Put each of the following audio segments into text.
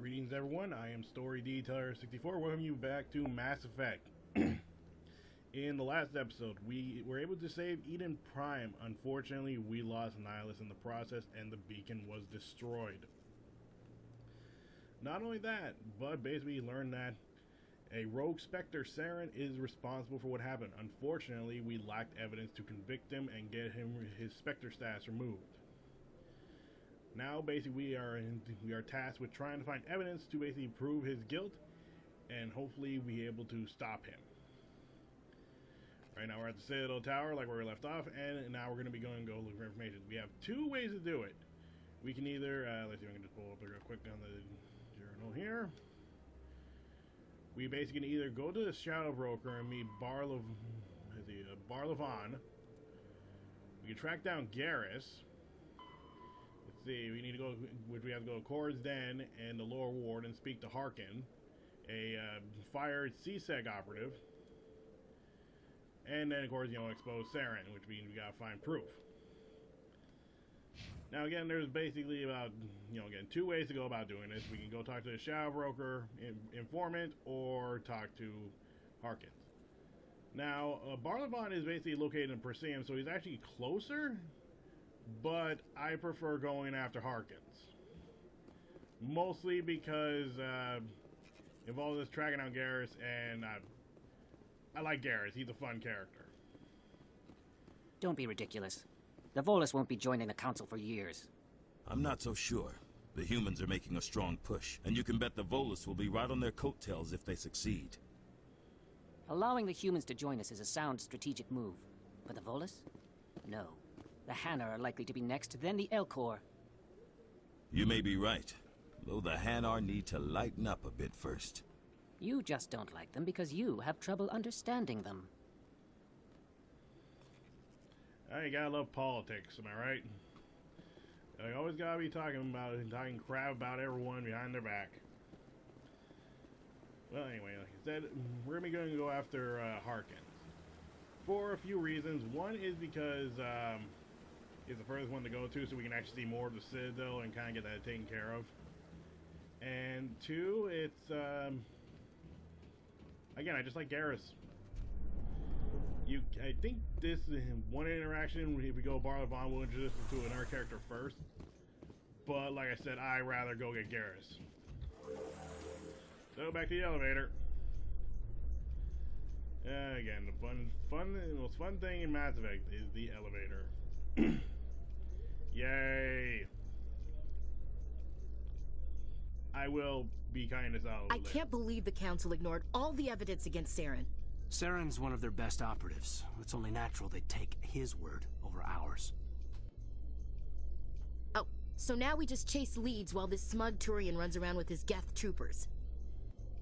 Greetings everyone, I am Story Detailer 64, welcome you back to Mass Effect. In the last episode, we were able to save Eden Prime. Unfortunately, we lost Nihilus in the process and the beacon was destroyed. Not only that, but basically learned that a rogue Spectre, Saren, is responsible for what happened. Unfortunately, we lacked evidence to convict him and get him his Spectre status removed. Now, basically, we are tasked with trying to find evidence to basically prove his guilt, and hopefully, be able to stop him. Right now, we're at the Citadel Tower, like where we left off, and now we're going to be going to go look for information. We have two ways to do it. We can either, let's see if I can just pull up real quick on the journal here. We basically can either go to the Shadow Broker and meet Barlavon. We can track down Garrus. Let's see, we need to go, we have to go to Kor's Den and the Lower Ward and speak to Harkin, a fired CSEC operative. And then, of course, expose Saren, which means we gotta find proof. Now, again, there's basically about, again, two ways to go about doing this. We can go talk to the Shadow Broker, informant, or talk to Harkins. Now, Barlavon is basically located in Perseum, so he's actually closer, but I prefer going after Harkins. Mostly because, of all this tracking down Garrus, and I like Garrus. He's a fun character. Don't be ridiculous. The Volus won't be joining the Council for years. I'm not so sure. The humans are making a strong push, and you can bet the Volus will be right on their coattails if they succeed. Allowing the humans to join us is a sound strategic move. But the Volus? No. The Hanar are likely to be next, then the Elcor. You may be right, though the Hanar need to lighten up a bit first. You just don't like them because you have trouble understanding them. You gotta love politics, am I right? You always gotta be talking crap about everyone behind their back. Well, anyway, like I said, we're going to go after Harkins for a few reasons. One is because he's the first one to go to, so we can actually see more of the Citadel and kind of get that taken care of. And two, it's again, I just like Garrus. I think this one interaction, if we go Barlavon, we'll introduce him to another character first. But like I said, I'd rather go get Garrus. So back to the elevator. Again, the most fun thing in Mass Effect is the elevator. Yay! I will be kind of solid. I can't believe the Council ignored all the evidence against Saren. Saren's one of their best operatives. It's only natural they'd take his word over ours. Oh, so now we just chase leads while this smug Turian runs around with his Geth troopers.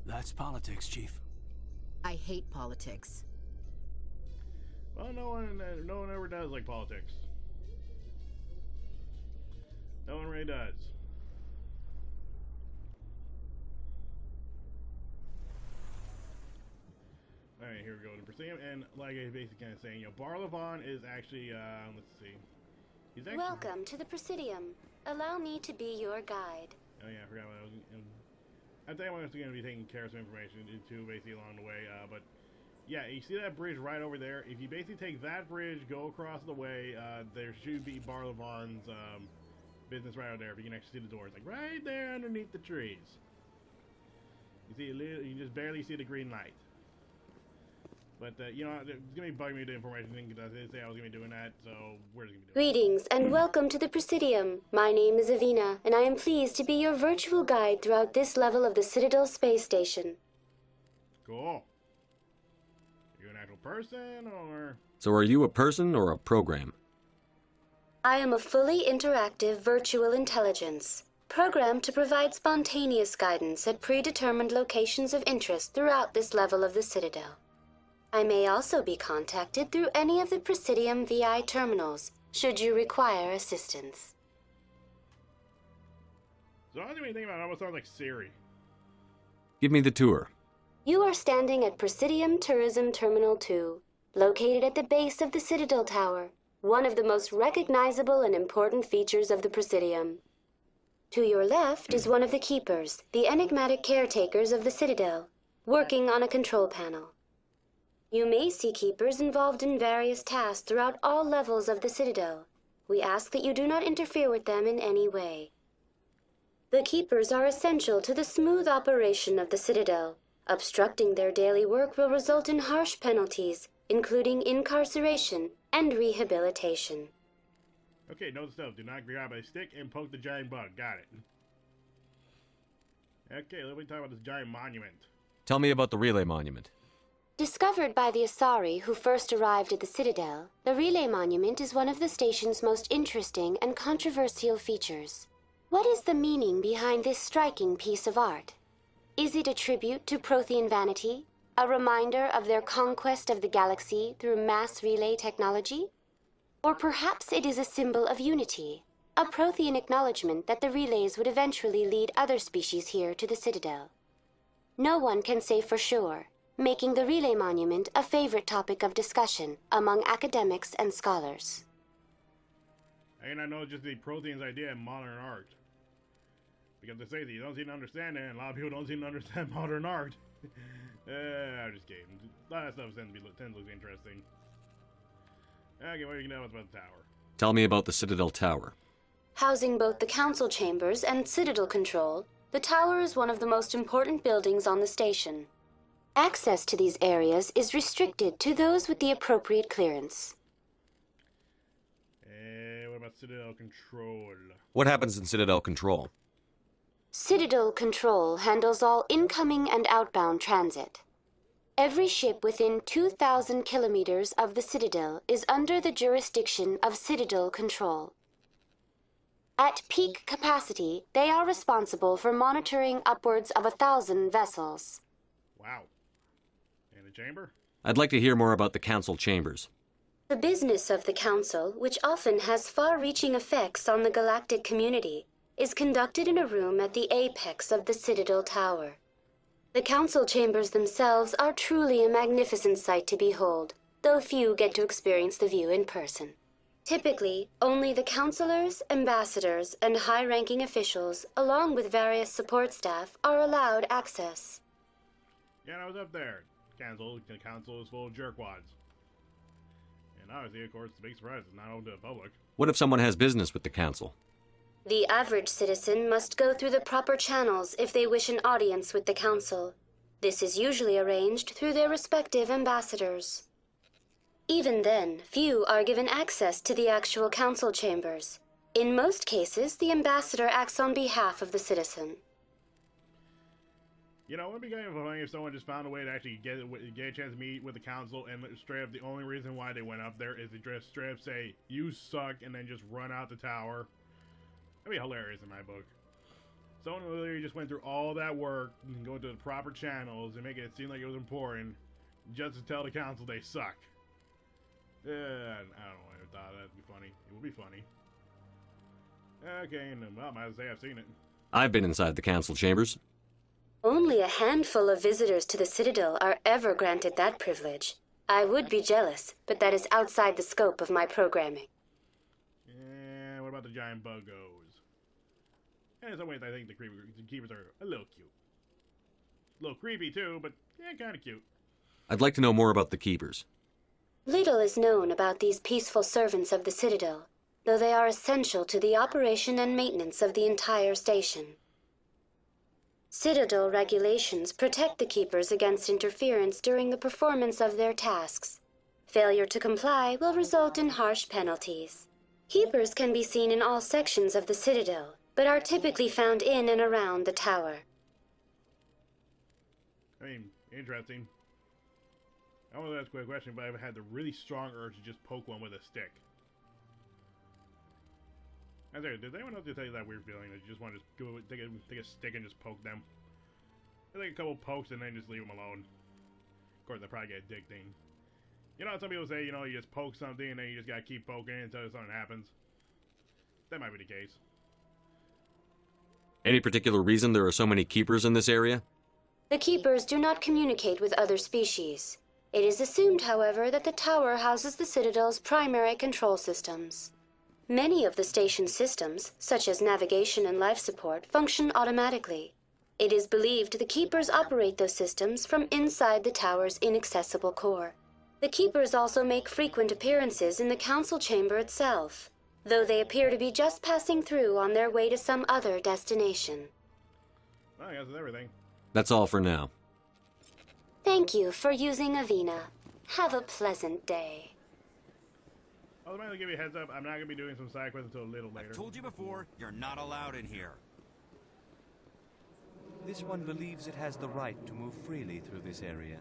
That's politics, Chief. I hate politics. Well, no one ever does like politics. No one really does. Alright, here we go to Perseum, and like I basically kind of saying, Barlavon is actually, let's see. He's actually... Welcome to the Presidium. Allow me to be your guide. Oh yeah, I forgot what I was... I think I'm actually going to be taking care of some information too, basically along the way, but yeah, you see that bridge right over there? If you basically take that bridge, go across the way, there should be Barlavon's business right over there. If you can actually see the doors, like right there underneath the trees. You see, you just barely see the green light. But, it's going to be bugging me the information because I didn't say I was going to be doing that, so we're just going to be doing it. Greetings and welcome to the Presidium. My name is Avina, and I am pleased to be your virtual guide throughout this level of the Citadel Space Station. Cool. Are you an actual person, or...? So are you a person or a program? I am a fully interactive virtual intelligence, programmed to provide spontaneous guidance at predetermined locations of interest throughout this level of the Citadel. I may also be contacted through any of the Presidium VI terminals, should you require assistance. So I don't even think about it, almost sounds like Siri. Give me the tour. You are standing at Presidium Tourism Terminal 2, located at the base of the Citadel Tower, one of the most recognizable and important features of the Presidium. To your left is one of the Keepers, the enigmatic caretakers of the Citadel, working on a control panel. You may see Keepers involved in various tasks throughout all levels of the Citadel. We ask that you do not interfere with them in any way. The Keepers are essential to the smooth operation of the Citadel. Obstructing their daily work will result in harsh penalties, including incarceration and rehabilitation. Okay, note to self, do not grab a stick and poke the giant bug. Got it. Okay, let me talk about this giant monument. Tell me about the relay monument. Discovered by the Asari who first arrived at the Citadel, the Relay Monument is one of the station's most interesting and controversial features. What is the meaning behind this striking piece of art? Is it a tribute to Prothean vanity, a reminder of their conquest of the galaxy through mass relay technology? Or perhaps it is a symbol of unity, a Prothean acknowledgement that the relays would eventually lead other species here to the Citadel. No one can say for sure, making the Relay Monument a favorite topic of discussion among academics and scholars. And I know just the Protheans' idea of modern art. Because they say that you don't seem to understand it, and a lot of people don't seem to understand modern art. I'm just kidding. A lot of stuff tends to look interesting. Okay, what do you know about the tower? Tell me about the Citadel Tower. Housing both the council chambers and Citadel control, the tower is one of the most important buildings on the station. Access to these areas is restricted to those with the appropriate clearance. What about Citadel Control? What happens in Citadel Control? Citadel Control handles all incoming and outbound transit. Every ship within 2,000 kilometers of the Citadel is under the jurisdiction of Citadel Control. At peak capacity, they are responsible for monitoring upwards of 1,000 vessels. Wow. And the chamber? I'd like to hear more about the council chambers. The business of the Council, which often has far-reaching effects on the galactic community, is conducted in a room at the apex of the Citadel Tower. The Council chambers themselves are truly a magnificent sight to behold, though few get to experience the view in person. Typically, only the councilors, ambassadors, and high-ranking officials, along with various support staff, are allowed access. Yeah, I was up there. The council is full of jerkwads. And obviously, of course, the big surprise is not open to the public. What if someone has business with the council? The average citizen must go through the proper channels if they wish an audience with the Council. This is usually arranged through their respective ambassadors. Even then, few are given access to the actual Council chambers. In most cases, the ambassador acts on behalf of the citizen. You know, it would be kind of funny if someone just found a way to actually get a chance to meet with the council, and straight up the only reason why they went up there is to just straight up say, "You suck," and then just run out the tower. That'd be hilarious in my book. Someone literally just went through all that work and go to the proper channels and making it seem like it was important just to tell the council they suck. I don't know. I thought that'd be funny. It would be funny. Okay, and well, might as well say I've seen it. I've been inside the council chambers. Only a handful of visitors to the Citadel are ever granted that privilege. I would be jealous, but that is outside the scope of my programming. And what about the giant buggos? And in some ways, I think the keepers are a little cute. A little creepy, too, but yeah, kind of cute. I'd like to know more about the keepers. Little is known about these peaceful servants of the Citadel, though they are essential to the operation and maintenance of the entire station. Citadel regulations protect the keepers against interference during the performance of their tasks. Failure to comply will result in harsh penalties. Keepers can be seen in all sections of the Citadel, but are typically found in and around the tower. I mean, interesting. I want to ask a quick question, but I've had the really strong urge to just poke one with a stick. I'm sorry, did anyone else just tell you that weird feeling that you just want to just go take a stick and just poke them? I think a couple pokes and then just leave them alone. Of course, they probably get addicting. You know, some people say, you know, you just poke something and then you just gotta keep poking until something happens. That might be the case. Any particular reason there are so many keepers in this area? The keepers do not communicate with other species. It is assumed, however, that the tower houses the Citadel's primary control systems. Many of the station's systems, such as navigation and life support, function automatically. It is believed the Keepers operate those systems from inside the tower's inaccessible core. The Keepers also make frequent appearances in the Council chamber itself, though they appear to be just passing through on their way to some other destination. Well, I guess that's everything. That's all for now. Thank you for using Avena. Have a pleasant day. I'll give you a heads up, I'm not going to be doing some side quests until a little later. I've told you before, you're not allowed in here. This one believes it has the right to move freely through this area.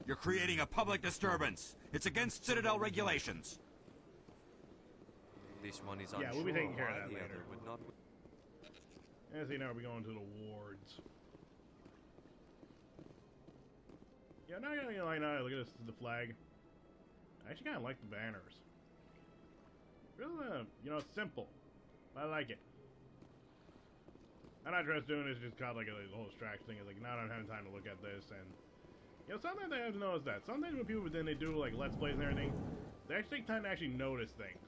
You're creating a public disturbance. It's against Citadel regulations. This one is Yeah, unsure we'll be taking care of why that the later. other would not... As you know, we're going to the wards. Yeah, I'm not going to lie, look at this, the flag. I actually kind of like the banners. Really, you know, it's simple. I like it. I'm not just doing this just cause like a whole distraction thing. It's like, now I don't have time to look at this, and you know, sometimes I have to notice that. Sometimes when people then they do like Let's Plays and everything, they actually take time to actually notice things.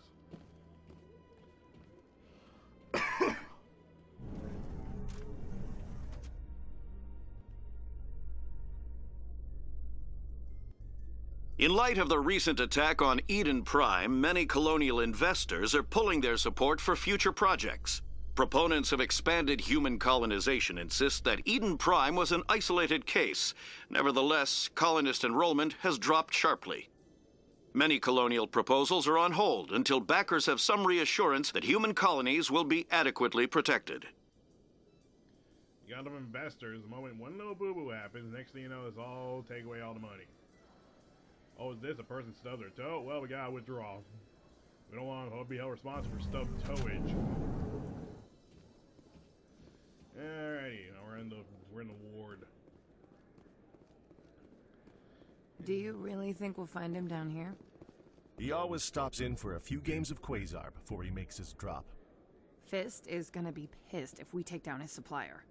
In light of the recent attack on Eden Prime, many colonial investors are pulling their support for future projects. Proponents of expanded human colonization insist that Eden Prime was an isolated case. Nevertheless, colonist enrollment has dropped sharply. Many colonial proposals are on hold until backers have some reassurance that human colonies will be adequately protected. You got them investors, the moment one little boo-boo happens, next thing you know, it's all take away all the money. Oh, is this? A person stubbed their toe? Well, we gotta withdraw. We don't want to be held responsible for stubbed toeage. Alrighty, now we're in the ward. Do you really think we'll find him down here? He always stops in for a few games of Quasar before he makes his drop. Fist is gonna be pissed if we take down his supplier.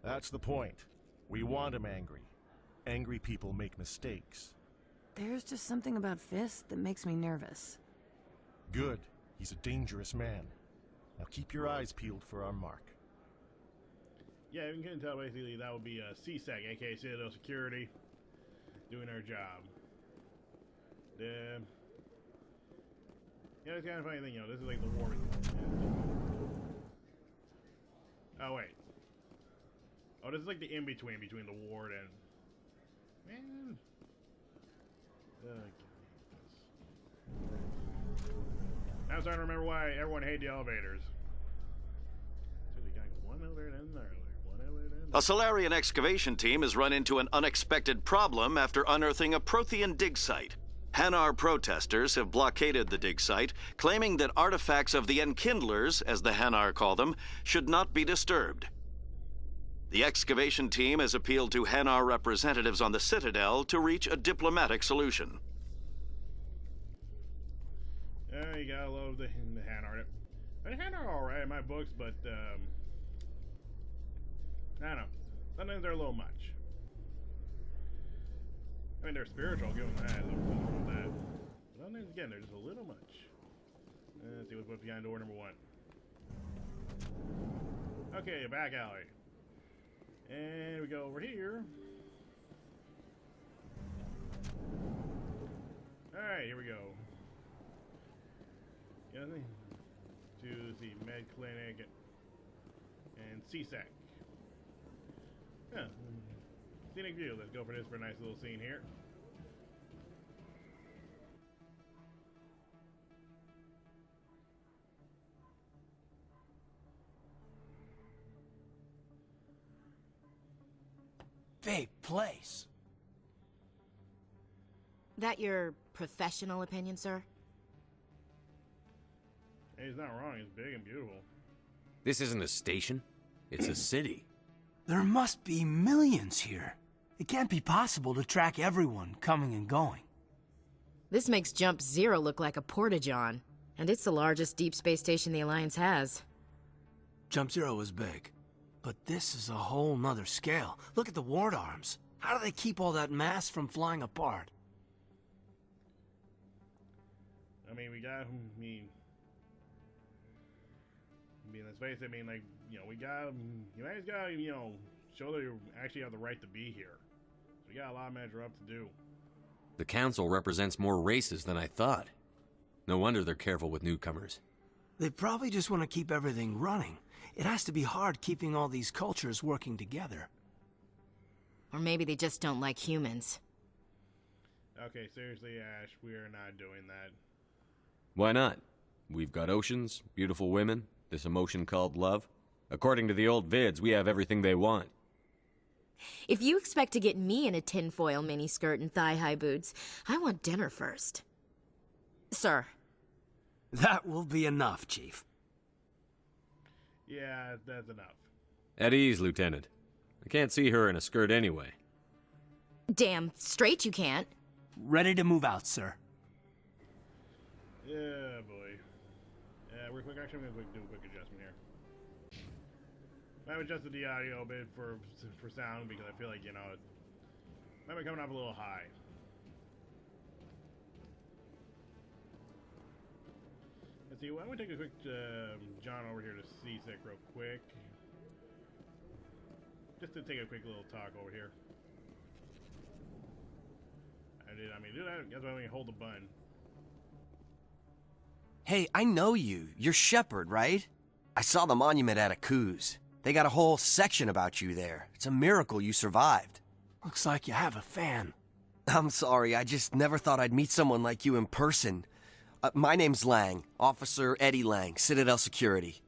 That's the point. We want him angry. Angry people make mistakes. There's just something about Fist that makes me nervous. Good. He's a dangerous man. Now keep your eyes peeled for our mark. Yeah, you can tell basically that would be CSEC, aka Citadel Security, doing their job. Yeah, it's kind of funny thing, you know, this is like the war. Oh, wait. Oh, this is like the in-between between the ward and... Man. I'm starting to remember why everyone hated the elevators. So we got one elevator and another elevator. A Salarian excavation team has run into an unexpected problem after unearthing a Prothean dig site. Hanar protesters have blockaded the dig site, claiming that artifacts of the Enkindlers, as the Hanar call them, should not be disturbed. The excavation team has appealed to Hanar representatives on the Citadel to reach a diplomatic solution. You gotta love the Hanar. The Hanar are alright in my books, but I don't know. Sometimes they're a little much. I mean, they're spiritual, I'll give them that. There's nothing wrong with that. But sometimes, again, they're just a little much. Let's see what's behind door number 1. Okay, back alley. And we go over here. Alright, here we go. To the med clinic and CSEC. Yeah. Scenic view. Let's go for this for a nice little scene here. Big place. That your professional opinion, sir? Hey, he's not wrong. It's big and beautiful. This isn't a station. It's a city. There must be millions here. It can't be possible to track everyone coming and going. This makes Jump Zero look like a porta-john, and it's the largest deep space station the Alliance has. Jump Zero is big, but this is a whole nother scale. Look at the ward arms. How do they keep all that mass from flying apart? I mean, let's face it, I mean, like, you know, you guys gotta, you know, show that you actually have the right to be here. So we got a lot of measure up to do. The council represents more races than I thought. No wonder they're careful with newcomers. They probably just want to keep everything running. It has to be hard keeping all these cultures working together. Or maybe they just don't like humans. Okay, seriously, Ash, we are not doing that. Why not? We've got oceans, beautiful women, this emotion called love. According to the old vids, we have everything they want. If you expect to get me in a tinfoil miniskirt and thigh-high boots, I want dinner first. Sir. That will be enough, Chief. Yeah, that's enough. At ease, Lieutenant. I can't see her in a skirt anyway. Damn straight you can't. Ready to move out, sir. Yeah, boy. Real quick, actually, I'm going to do a quick adjustment here. I've adjusted the audio a bit for sound because I feel like, you know, it might be coming up a little high. Let's see, why don't we take a quick John over here to C-Sec real quick. Just to take a quick little talk over here. Do that. That's why we hold the button. Hey, I know you. You're Shepard, right? I saw the monument at Akuz. They got a whole section about you there. It's a miracle you survived. Looks like you have a fan. I'm sorry, I just never thought I'd meet someone like you in person. My name's Lang, Officer Eddie Lang, Citadel Security.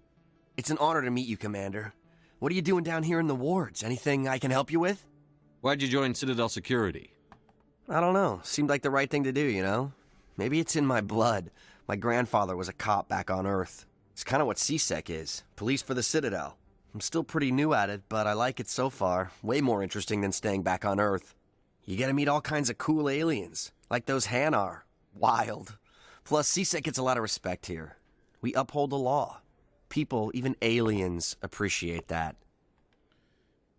It's an honor to meet you, Commander. What are you doing down here in the wards? Anything I can help you with? Why'd you join Citadel Security? I don't know. Seemed like the right thing to do, you know? Maybe it's in my blood. My grandfather was a cop back on Earth. It's kind of what C-Sec is. Police for the Citadel. I'm still pretty new at it, but I like it so far. Way more interesting than staying back on Earth. You get to meet all kinds of cool aliens, like those Hanar. Wild. Plus, C-Sec gets a lot of respect here. We uphold the law. People, even aliens, appreciate that.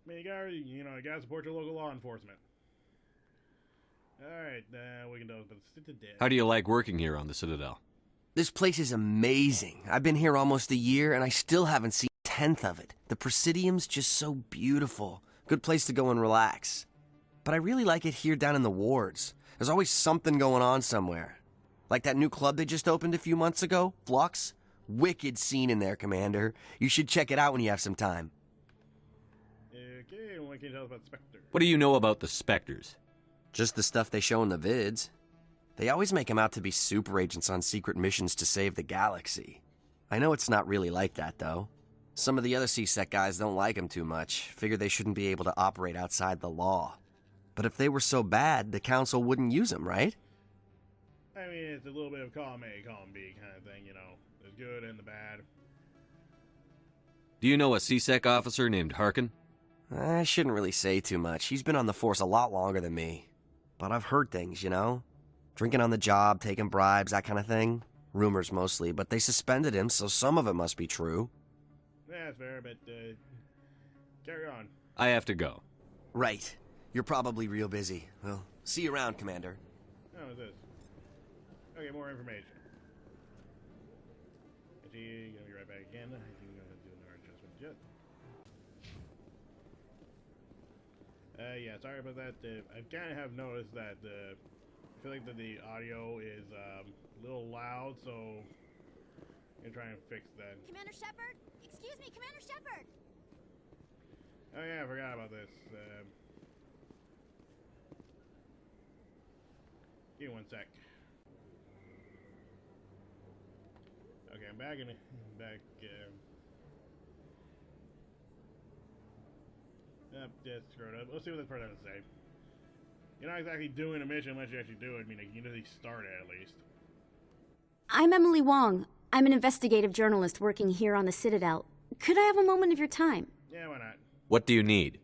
I mean, you gotta support your local law enforcement. Alright, we can do it, but Citadel. How do you like working here on the Citadel? This place is amazing. I've been here almost a year, and I still haven't seen a tenth of it. The Presidium's just so beautiful. Good place to go and relax. But I really like it here down in the wards. There's always something going on somewhere. Like that new club they just opened a few months ago, Flux. Wicked scene in there, Commander. You should check it out when you have some time. Okay, what can you tell us about Spectre? What do you know about the Spectres? Just the stuff they show in the vids. They always make them out to be super agents on secret missions to save the galaxy. I know it's not really like that, though. Some of the other C-Sec guys don't like them too much, figure they shouldn't be able to operate outside the law. But if they were so bad, the Council wouldn't use them, right? I mean, it's a little bit of column A, column B kind of thing, you know. The good and the bad. Do you know a C-Sec officer named Harkin? I shouldn't really say too much. He's been on the force a lot longer than me. But I've heard things, you know? Drinking on the job, taking bribes, that kind of thing. Rumors mostly, but they suspended him, so some of it must be true. Yeah, that's fair, but, carry on. I have to go. Right. You're probably real busy. Well, see you around, Commander. Oh, what's this? Okay, more information. Actually, gonna be right back again. I think we're gonna do another adjustment yet. Yeah, sorry about that. I kind of have noticed that I feel like that the audio is a little loud, so I'm gonna try and fix that. Commander Shepard? Excuse me, Commander Shepard! Oh yeah, I forgot about this. Give me one sec. Okay, I'm back. Just screw it up. Let's see what this part has to say. You're not exactly doing a mission unless you actually do it. I mean, you can at least start it, at least. I'm Emily Wong. I'm an investigative journalist working here on the Citadel. Could I have a moment of your time? Yeah, why not? What do you need?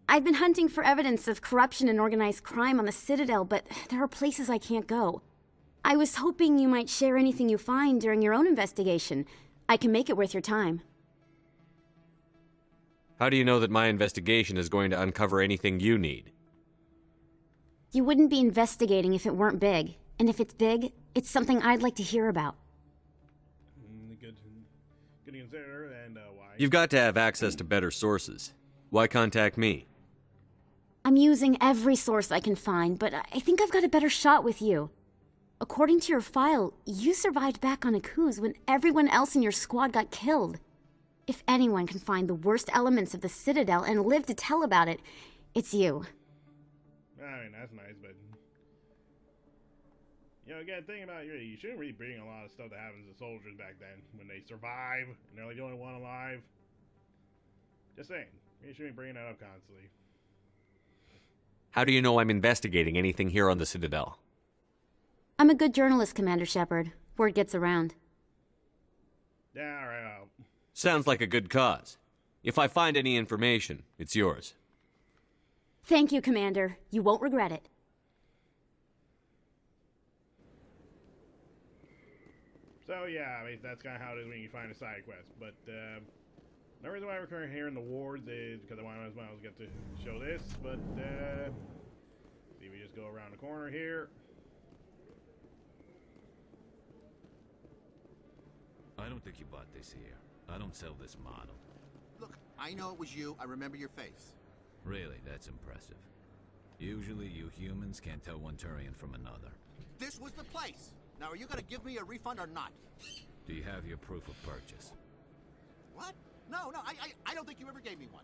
I've been hunting for evidence of corruption and organized crime on the Citadel, but there are places I can't go. I was hoping you might share anything you find during your own investigation. I can make it worth your time. How do you know that my investigation is going to uncover anything you need? You wouldn't be investigating if it weren't big. And if it's big, It's something I'd like to hear about. Good to consider, and why? You've got to have access to better sources. Why contact me? I'm using every source I can find, but I think I've got a better shot with you. According to your file, you survived back on Akuz when everyone else in your squad got killed. If anyone can find the worst elements of the Citadel and live to tell about it, it's you. I mean, that's nice, but... You know, again, think about it, you shouldn't really bring a lot of stuff that happens to soldiers back then when they survive and they're like the only one alive. Just saying, you shouldn't be bringing that up constantly. How do you know I'm investigating anything here on the Citadel? I'm a good journalist, Commander Shepard. Word gets around. Yeah, alright, Sounds like a good cause. If I find any information, it's yours. Thank you, Commander. You won't regret it. So yeah, I mean, that's kind of how it is when you find a side quest. But the reason why we're currently here in the wards is because I want to get to show this. But see, we just go around the corner here. I don't think you bought this here. I don't sell this model. Look, I know it was you. I remember your face. Really, that's impressive. Usually you humans can't tell one Turian from another. This was the place. Now, are you going to give me a refund or not? Do you have your proof of purchase? What? No, I don't think you ever gave me one.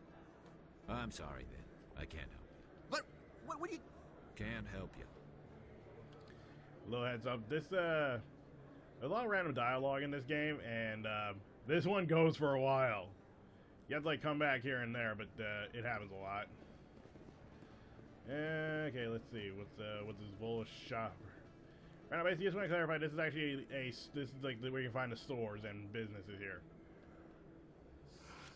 I'm sorry, then. I can't help. But, what do you... Can't help you. Little heads up, this, there's a lot of random dialogue in this game, and, this one goes for a while. You have to, like, come back here and there, but, it happens a lot. Okay, let's see, what's this Volus shop? Right now, basically, just want to clarify, this is actually this is like where you can find the stores and businesses here.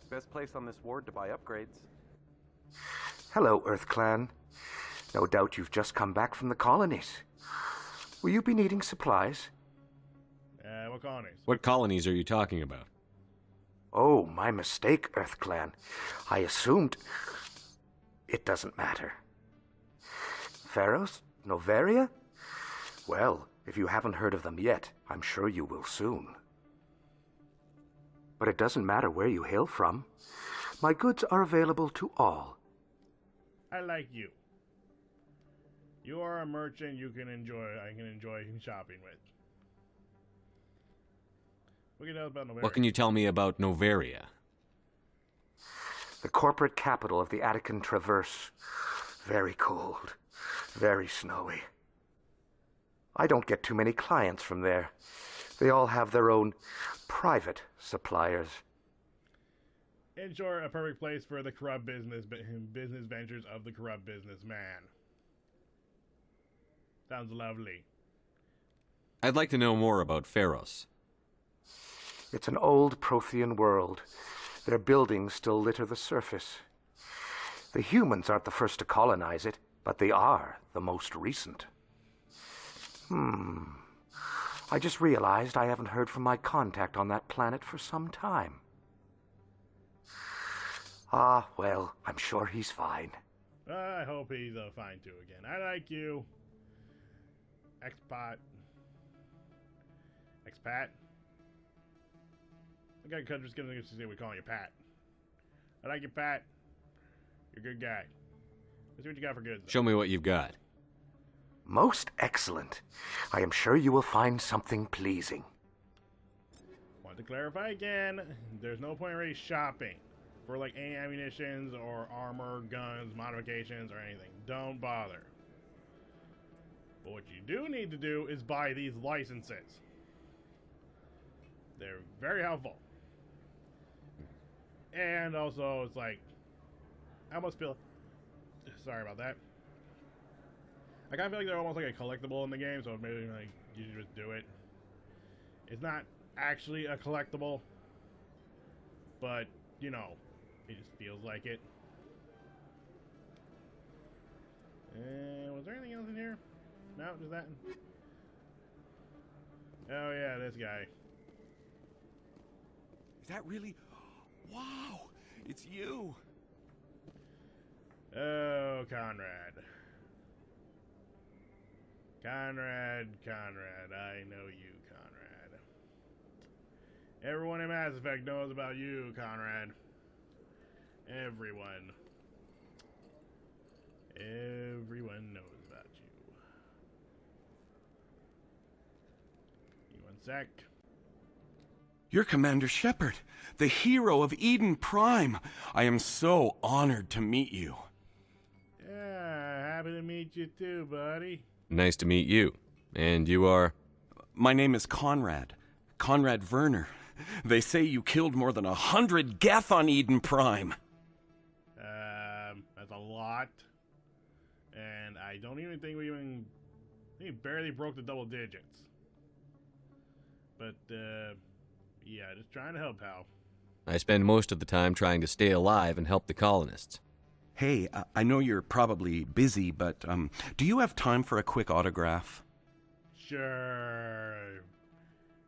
Best place on this ward to buy upgrades. Hello, Earth Clan. No doubt you've just come back from the colonies. Will you be needing supplies? What colonies? What colonies are you talking about? Oh, my mistake, Earth Clan. I assumed... It doesn't matter. Pharos? Noveria? Well, if you haven't heard of them yet, I'm sure you will soon. But it doesn't matter where you hail from. My goods are available to all. I like you. You are a merchant I can enjoy shopping with. What can you tell us about Noveria? What can you tell me about Noveria? The corporate capital of the Attican Traverse. Very cold. Very snowy. I don't get too many clients from there. They all have their own private suppliers. In short, a perfect place for the corrupt business ventures of the corrupt businessman. Sounds lovely. I'd like to know more about Pharos. It's an old Prothean world. Their buildings still litter the surface. The humans aren't the first to colonize it, but they are the most recent. I just realized I haven't heard from my contact on that planet for some time. Ah, well, I'm sure he's fine. I hope he's fine too again. I like you. Expat. Expat? I think I'm just gonna say we're calling you Pat. I like you, Pat. You're a good guy. Let's see what you got for goods. Show me what you've got. Most excellent. I am sure you will find something pleasing. Want to clarify again, there's no point in really shopping for like any ammunitions or armor, guns, modifications, or anything. Don't bother. But what you do need to do is buy these licenses. They're very helpful. And also, it's like, I almost feel, sorry about that. I kind of feel like they're almost like a collectible in the game, so maybe like you should just do it. It's not actually a collectible, but you know, it just feels like it. Was there anything else in here? No, just that. Oh yeah, this guy. Is that really? Wow, it's you. Oh, Conrad. Conrad, I know you, Conrad. Everyone in Mass Effect knows about you, Conrad. Everyone. Everyone knows about you. Give me 1 sec. You're Commander Shepard, the hero of Eden Prime. I am so honored to meet you. Yeah, happy to meet you too, buddy. Nice to meet you. And you are? My name is Conrad. Conrad Werner. They say you killed more than 100 Geth on Eden Prime. That's a lot. And I don't even think we barely broke the double digits. But, yeah, just trying to help, pal. I spend most of the time trying to stay alive and help the colonists. Hey, I know you're probably busy, but do you have time for a quick autograph? Sure.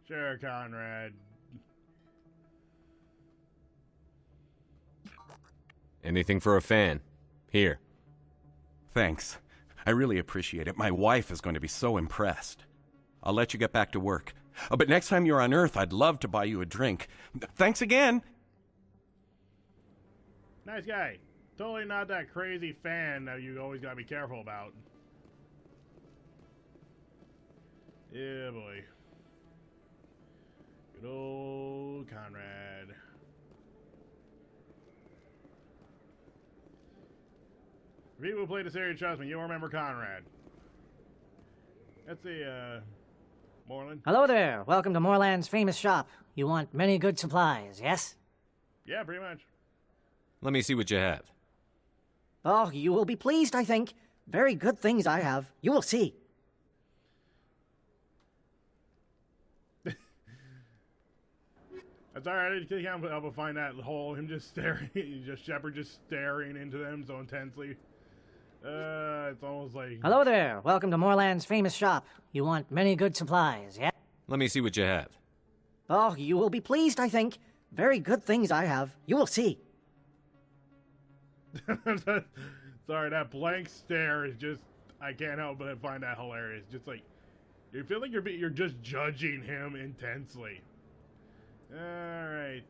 Sure, Conrad. Anything for a fan. Here. Thanks. I really appreciate it. My wife is going to be so impressed. I'll let you get back to work. But next time you're on Earth, I'd love to buy you a drink. Thanks again. Nice guy. Totally not that crazy fan that you always gotta be careful about. Yeah, boy. Good old Conrad. For people who play the series, trust me, you'll remember Conrad. Let's see, Moreland. Hello there. Welcome to Moreland's famous shop. You want many good supplies, yes? Yeah, pretty much. Let me see what you have. Oh, you will be pleased, I think. Very good things I have. You will see. That's alright, I can't help but find that whole, him just staring, Shepard just staring into them so intensely. It's almost like... Hello there. Welcome to Moreland's famous shop. You want many good supplies, yeah? Let me see what you have. Oh, you will be pleased, I think. Very good things I have. You will see. Sorry, that blank stare is just... I can't help but find that hilarious. Just like... You feel like you're just judging him intensely. Alright,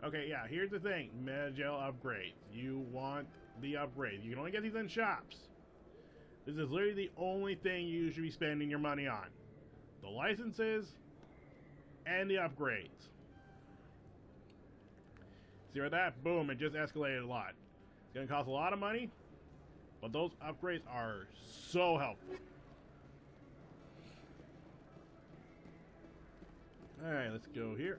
okay, yeah, here's the thing. Medi-gel upgrades. You want the upgrade. You can only get these in shops. This is literally the only thing you should be spending your money on. The licenses and the upgrades. See where that? Boom, it just escalated a lot. It's going to cost a lot of money, but those upgrades are so helpful. Alright, let's go here.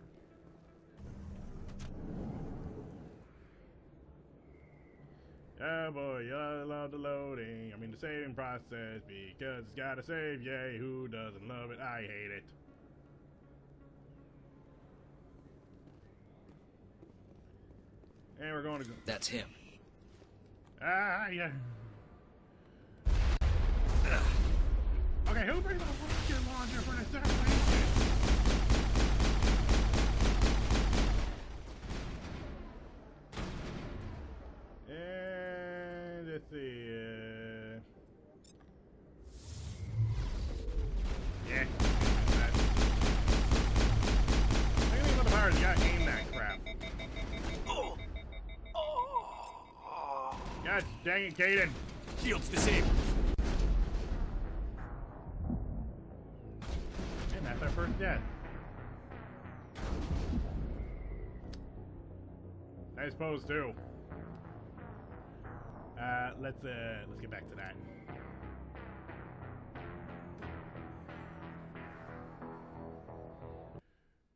Oh boy, I love the loading. I mean the saving process because it's gotta save. Yay, who doesn't love it? I hate it. And we're going to go. That's him. Ah, yeah. Okay, who brings a rocket launcher for an assassination? And let's see. Yeah. I think about the powers, you gotta aim that crap. God dang it, Caden. Shields disabled. And that's our first death. Nice pose too. Let's get back to that.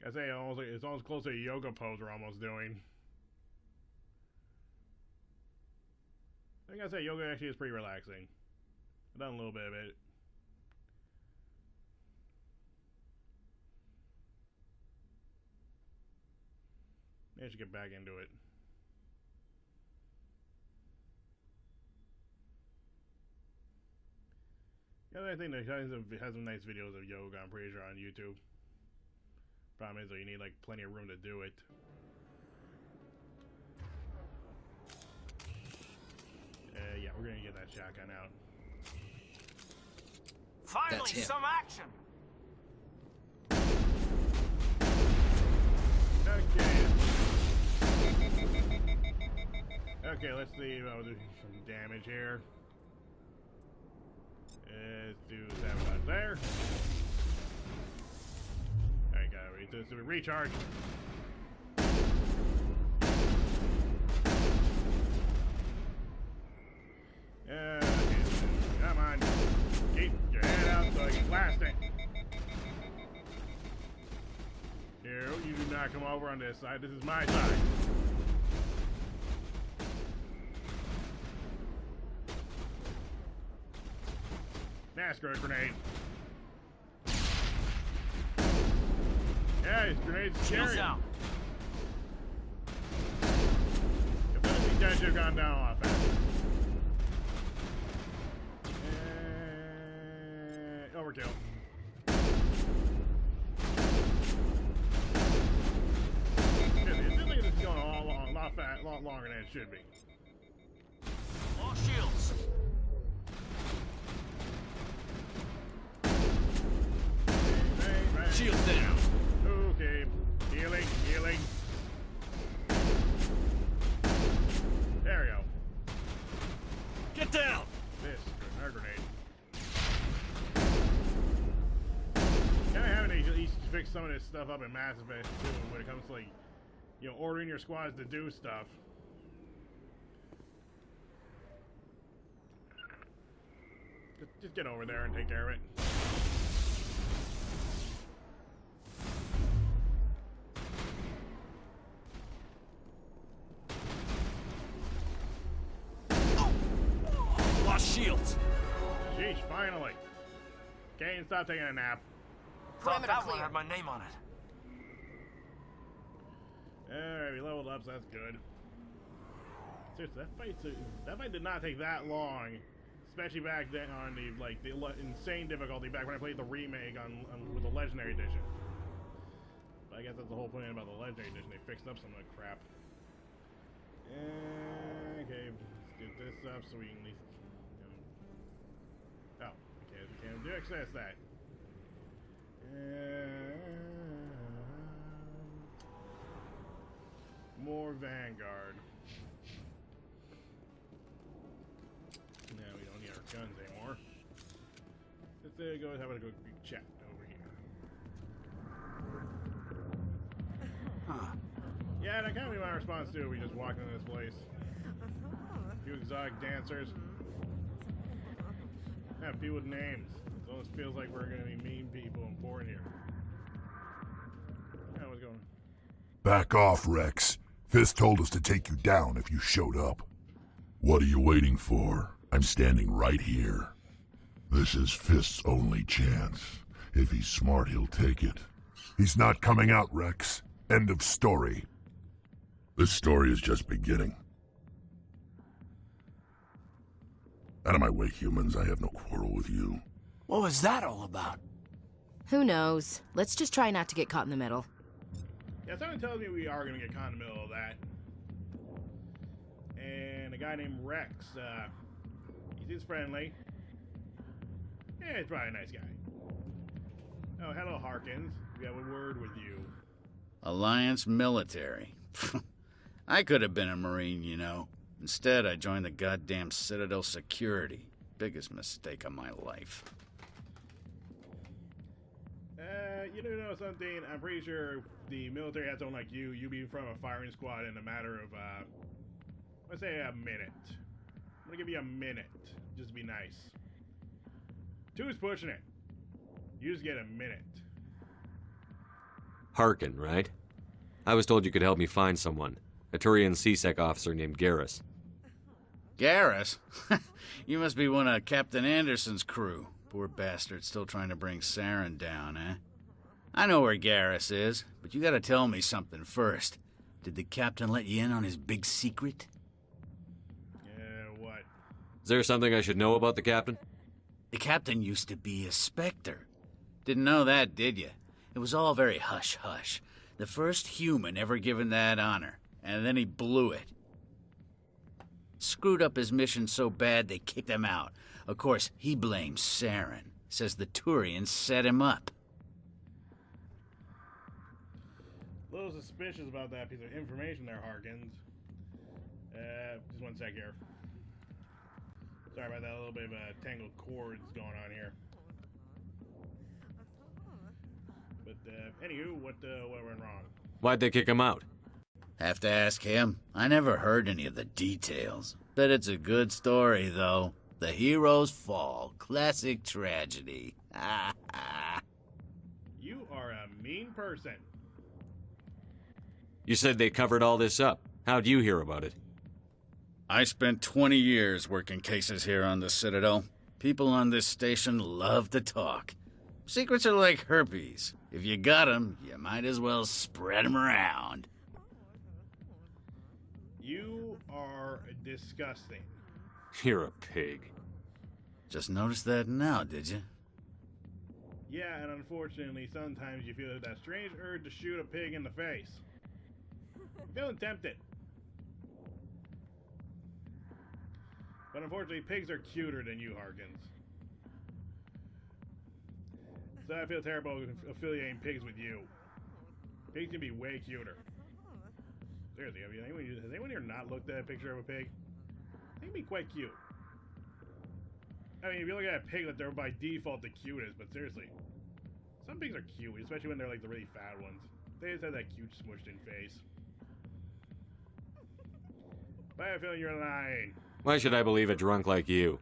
I say it's almost close to a yoga pose we're almost doing. I gotta say, yoga actually is pretty relaxing. I've done a little bit of it. Maybe I should get back into it. Yeah, I think that has some nice videos of yoga, I'm pretty sure, on YouTube. Problem is, though, you need like plenty of room to do it. Yeah, we're gonna get that shotgun out. Finally, some action! Okay, let's see if I'll do some damage here. Let's do that one there. Alright, gotta read this to recharge. Okay, come on. Keep your head out so I can blast it. Here, you do not come over on this side. This is my side. NASCAR grenade. Yeah, his grenade's scary. Out. If anything, guys should have gone down a lot faster. Overkill. It feels like this is going a lot longer than it should be. More shields. Shields down. Okay. Healing, healing. There we go. Get down! This our grenade. Kinda having to at least fix some of this stuff up in Mass Effect too when it comes to, like, you know, ordering your squads to do stuff. Just get over there and take care of it. Shields. Sheesh, finally. Kane, stop taking a nap. Thought that one had my name on it. Alright, we leveled up, so that's good. Seriously, that fight did not take that long. Especially back then on the insane difficulty back when I played the remake with the Legendary Edition. But I guess that's the whole point about the Legendary Edition. They fixed up some of the crap. Okay, let's get this up so we can at least... Oh, okay, we can't do access that. More Vanguard. Now we don't need our guns anymore. Let's go have a quick chat over here. Huh. Yeah, that kind of be my response too. We just walked into this place. A few exotic dancers. Yeah, people with names. It almost feels like we're gonna be mean people and born here. Yeah, what's going on? Back off, Rex. Fist told us to take you down if you showed up. What are you waiting for? I'm standing right here. This is Fist's only chance. If he's smart, he'll take it. He's not coming out, Rex. End of story. This story is just beginning. Out of my way, humans. I have no quarrel with you. What was that all about? Who knows? Let's just try not to get caught in the middle. Yeah, something tells me we are going to get caught in the middle of that. And a guy named Rex, he seems friendly. Yeah, he's probably a nice guy. Oh, hello, Harkins. We have a word with you. Alliance military. I could have been a Marine, you know. Instead, I joined the goddamn Citadel security. Biggest mistake of my life. You know something? I'm pretty sure the military has someone like you. You be from a firing squad in a matter of, let's say a minute. I'm gonna give you a minute. Just be nice. 2's pushing it. You just get a minute. Harkin, right? I was told you could help me find someone. A Turian CSEC officer named Garrus. Garrus? You must be one of Captain Anderson's crew. Poor bastard still trying to bring Saren down, eh? I know where Garrus is, but you gotta tell me something first. Did the captain let you in on his big secret? Yeah, what? Is there something I should know about the captain? The captain used to be a Spectre. Didn't know that, did you? It was all very hush-hush. The first human ever given that honor, and then he blew it. Screwed up his mission so bad they kicked him out. Of course, he blames Saren. Says the Turians set him up. A little suspicious about that piece of information there, Harkins. Just one sec here. Sorry about that, a little bit of tangled cords going on here. But, anywho, what went wrong? Why'd they kick him out? Have to ask him. I never heard any of the details. Bet it's a good story, though. The hero's fall. Classic tragedy. You are a mean person. You said they covered all this up. How'd you hear about it? I spent 20 years working cases here on the Citadel. People on this station love to talk. Secrets are like herpes. If you got 'em, you might as well spread 'em around. You are disgusting. You're a pig. Just noticed that now, did you? Yeah, and unfortunately, sometimes you feel that strange urge to shoot a pig in the face. I'm feeling tempted. But unfortunately, pigs are cuter than you, Harkins. So I feel terrible affiliating pigs with you. Pigs can be way cuter. Seriously, has anyone here not looked at a picture of a pig? They can be quite cute. I mean, if you look at a pig, they're by default the cutest, but seriously. Some pigs are cute, especially when they're like the really fat ones. They just have that cute smushed in face. But I have a feeling you're lying. Why should I believe a drunk like you?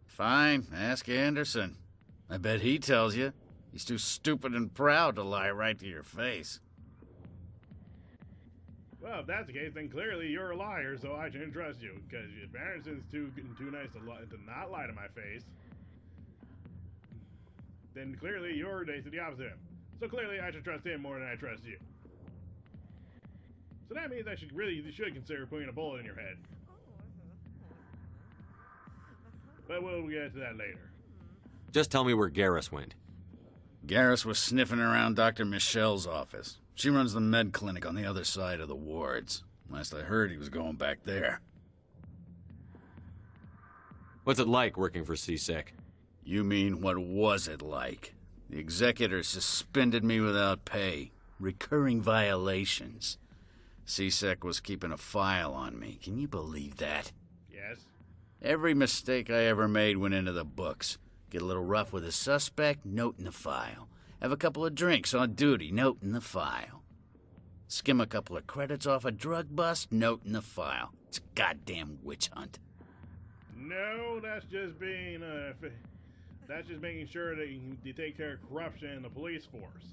Fine, ask Anderson. I bet he tells you. He's too stupid and proud to lie right to your face. Well, if that's the case, then clearly you're a liar, so I shouldn't trust you. Because if Anderson's too nice to not lie to my face, then clearly you're the opposite of him. So clearly I should trust him more than I trust you. So that means you should consider putting a bullet in your head. But we'll get to that later. Just tell me where Garrus went. Garrus was sniffing around Dr. Michelle's office. She runs the med clinic on the other side of the wards. Last I heard, he was going back there. What's it like working for CSEC? You mean, what was it like? The executor suspended me without pay. Recurring violations. CSEC was keeping a file on me. Can you believe that? Yes. Every mistake I ever made went into the books. Get a little rough with a suspect, note in the file. Have a couple of drinks on duty, note in the file. Skim a couple of credits off a drug bust, note in the file. It's a goddamn witch hunt. No, that's just that's just making sure that you take care of corruption in the police force.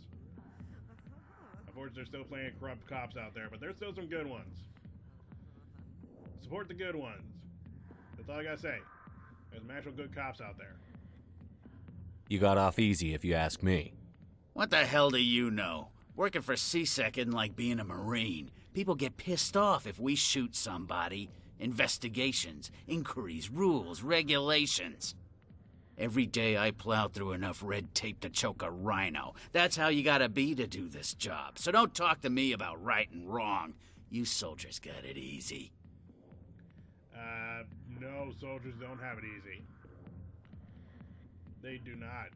Of course, there's still plenty of corrupt cops out there, but there's still some good ones. Support the good ones. That's all I gotta say. There's some actual good cops out there. You got off easy, if you ask me. What the hell do you know? Working for CSEC isn't like being a Marine. People get pissed off if we shoot somebody. Investigations, inquiries, rules, regulations. Every day I plow through enough red tape to choke a rhino. That's how you gotta be to do this job. So don't talk to me about right and wrong. You soldiers got it easy. No, soldiers don't have it easy. They do not.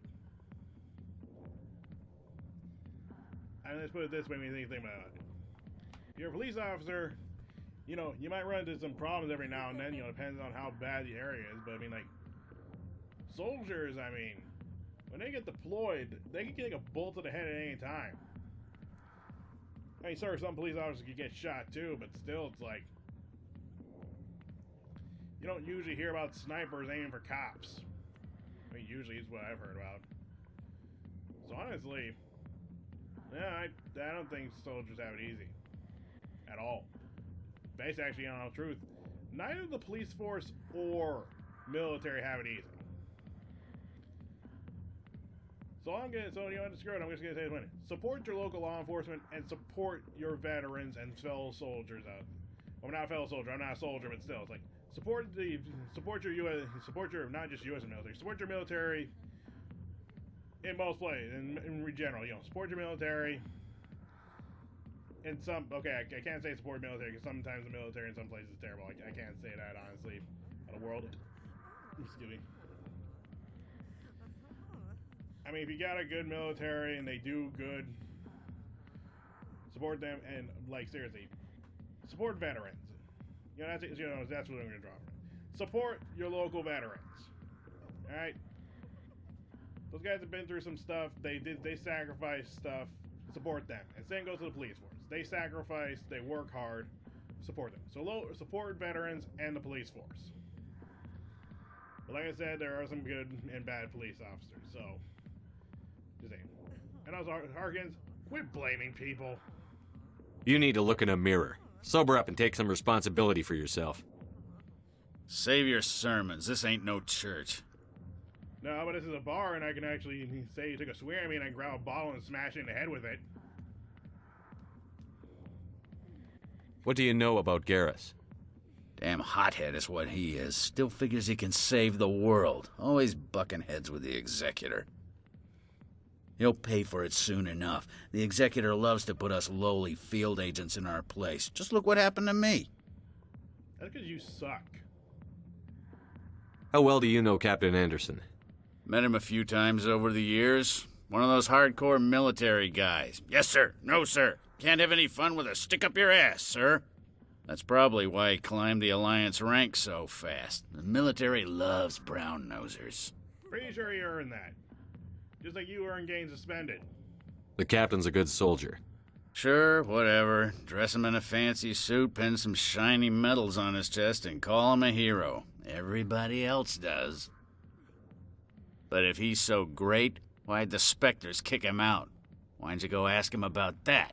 I mean, let's put it this way when you think about it. If you're a police officer, you might run into some problems every now and then, depends on how bad the area is, but I mean, like, soldiers, I mean, when they get deployed, they can get a bullet to the head at any time. I mean, sure, some police officers can get shot too, but still, it's like, you don't usually hear about snipers aiming for cops. I mean, usually it's what I've heard about. So honestly, I don't think soldiers have it easy. At all. Based actually on the truth, neither the police force or military have it easy. So screw it, I'm just gonna say this one. Support your local law enforcement and support your veterans and fellow soldiers out. Well, I'm not a fellow soldier, I'm not a soldier, but still, it's like support your not just U.S. military, support your military in most places, in general, support your military. I can't say support military because sometimes the military in some places is terrible. I can't say that honestly. On the world, excuse me. I mean, if you got a good military and they do good, support them, and like seriously, support veterans. You know, that's what I'm gonna drop. Support your local veterans. All right, those guys have been through some stuff. They sacrificed stuff. Support them. And same goes to the police force. They sacrifice. They work hard. Support them. So support veterans and the police force. But like I said, there are some good and bad police officers. So just saying. And also, Harkins, quit blaming people. You need to look in a mirror. Sober up and take some responsibility for yourself. Save your sermons. This ain't no church. No, but this is a bar, and I can actually say you took a swear at me, and I can grab a bottle and smash it in the head with it. What do you know about Garrus? Damn hothead is what he is. Still figures he can save the world. Always bucking heads with the Executor. He'll pay for it soon enough. The Executor loves to put us lowly field agents in our place. Just look what happened to me. That's because you suck. How well do you know Captain Anderson? Met him a few times over the years. One of those hardcore military guys. Yes, sir. No, sir. Can't have any fun with a stick up your ass, sir. That's probably why he climbed the Alliance ranks so fast. The military loves brown-nosers. Pretty sure you earned that. Just like you earned getting suspended. The captain's a good soldier. Sure, whatever. Dress him in a fancy suit, pin some shiny medals on his chest, and call him a hero. Everybody else does. But if he's so great, why'd the Spectres kick him out? Why'd you go ask him about that?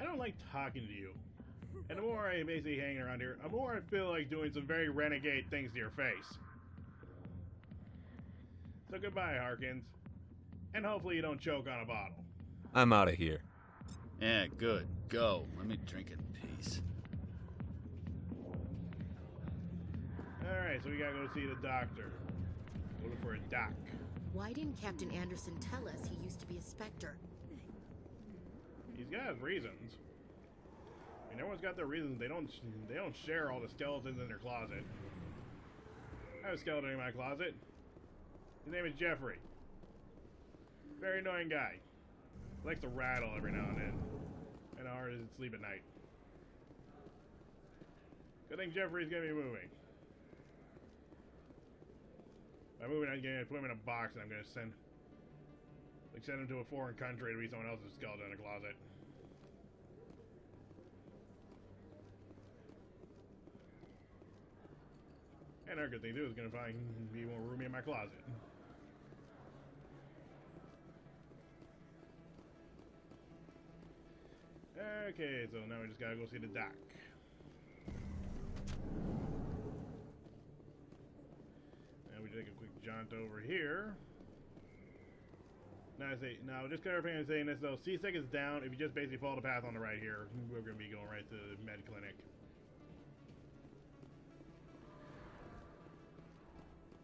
I don't like talking to you. And the more I basically hang around here, the more I feel like doing some very renegade things to your face. So goodbye, Harkins. And hopefully you don't choke on a bottle. I'm out of here. Yeah, good. Go. Let me drink in peace. Alright, so we gotta go see the doctor. Looking for a doc. Why didn't Captain Anderson tell us he used to be a Spectre? He's got his reasons. I mean, everyone's got their reasons. They don't share all the skeletons in their closet. I have a skeleton in my closet. His name is Jeffrey. Very annoying guy. Likes to rattle every now and then. And hard to sleep at night. Good thing Jeffrey's gonna be moving. By moving, I'm gonna put him in a box and I'm gonna send him to a foreign country to be someone else's skeleton in a closet. And another good thing too is gonna be more roomy in my closet. Okay, so now we just gotta go see the doc. Now we take a quick jaunt over here. Now just clarifying and saying this though, C-Sec is down. If you just basically follow the path on the right here, we're gonna be going right to the med clinic.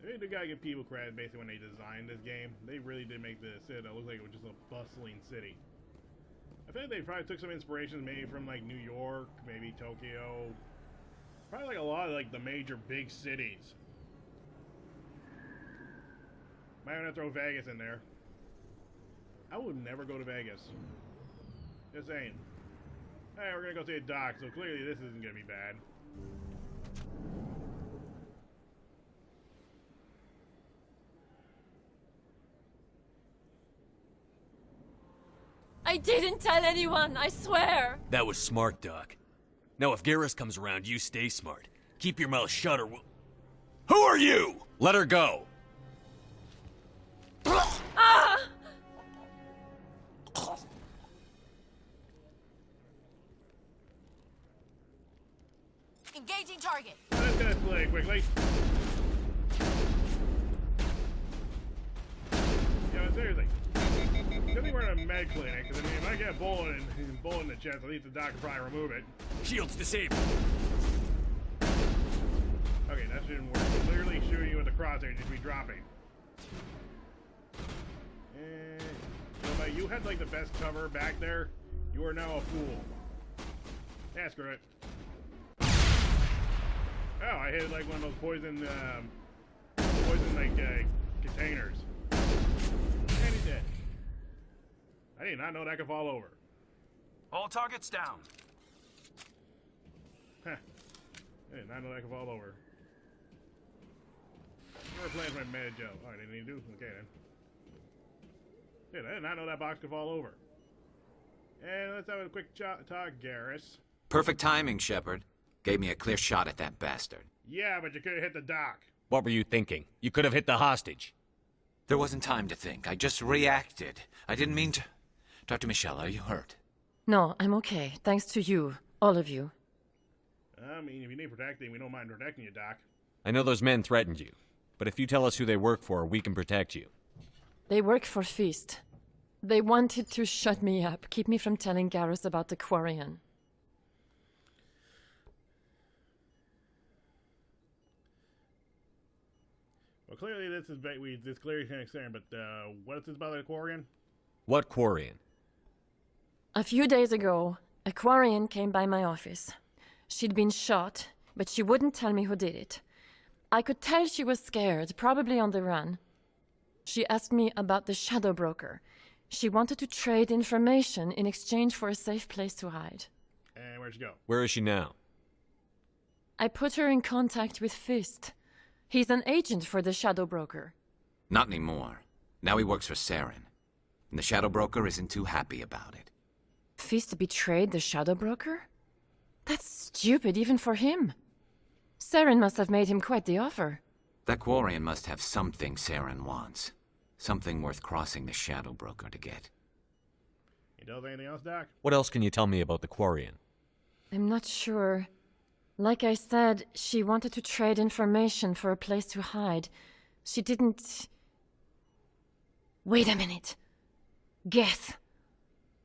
They gotta give people credit basically when they designed this game. They really did make the Citadel look like it was just a bustling city. I feel like they probably took some inspirations maybe from like New York, maybe Tokyo. Probably like a lot of like the major big cities. Might want to throw Vegas in there. I would never go to Vegas. Just saying. Hey, we're gonna go see a doc, so clearly this isn't gonna be bad. I didn't tell anyone, I swear! That was smart, Doc. Now if Garrus comes around, you stay smart. Keep your mouth shut or we'll... Who are you? Let her go! Ah! Engaging target. Let's go play quickly. Yeah, seriously. Good thing we're in a med clinic, because I mean, if I get a bullet in the chest, at least the doc can probably remove it. Shield's disabled. Okay, that shouldn't work. Clearly shooting you with the crosshair just be dropping. And so, you had like the best cover back there. You are now a fool. Yeah, screw it. Oh, I hit like one of those poison like containers. I did not know that could fall over. All targets down. Huh. I did not know that could fall over. Never played my meta Joe. Oh, I didn't need to do? Okay then. Dude, I did not know that box could fall over. And let's have a quick talk, Garrus. Perfect timing, Shepard. Gave me a clear shot at that bastard. Yeah, but you could have hit the dock. What were you thinking? You could have hit the hostage. There wasn't time to think. I just reacted. I didn't mean to... Dr. Michelle, are you hurt? No, I'm okay. Thanks to you. All of you. I mean, if you need protecting, we don't mind protecting you, Doc. I know those men threatened you, but if you tell us who they work for, we can protect you. They work for Feast. They wanted to shut me up, keep me from telling Garrus about the Quarian. Well, clearly this is this clearly can explain, but what is this about the Quarian? What Quarian? A few days ago, a Quarian came by my office. She'd been shot, but she wouldn't tell me who did it. I could tell she was scared, probably on the run. She asked me about the Shadow Broker. She wanted to trade information in exchange for a safe place to hide. And where'd she go? Where is she now? I put her in contact with Fist. He's an agent for the Shadow Broker. Not anymore. Now he works for Saren. And the Shadow Broker isn't too happy about it. Fist betrayed the Shadow Broker? That's stupid even for him. Saren must have made him quite the offer. That Quarian must have something Saren wants. Something worth crossing the Shadow Broker to get. You know anything else, Doc? What else can you tell me about the Quarian? I'm not sure. Like I said, she wanted to trade information for a place to hide. She didn't... Wait a minute. Geth.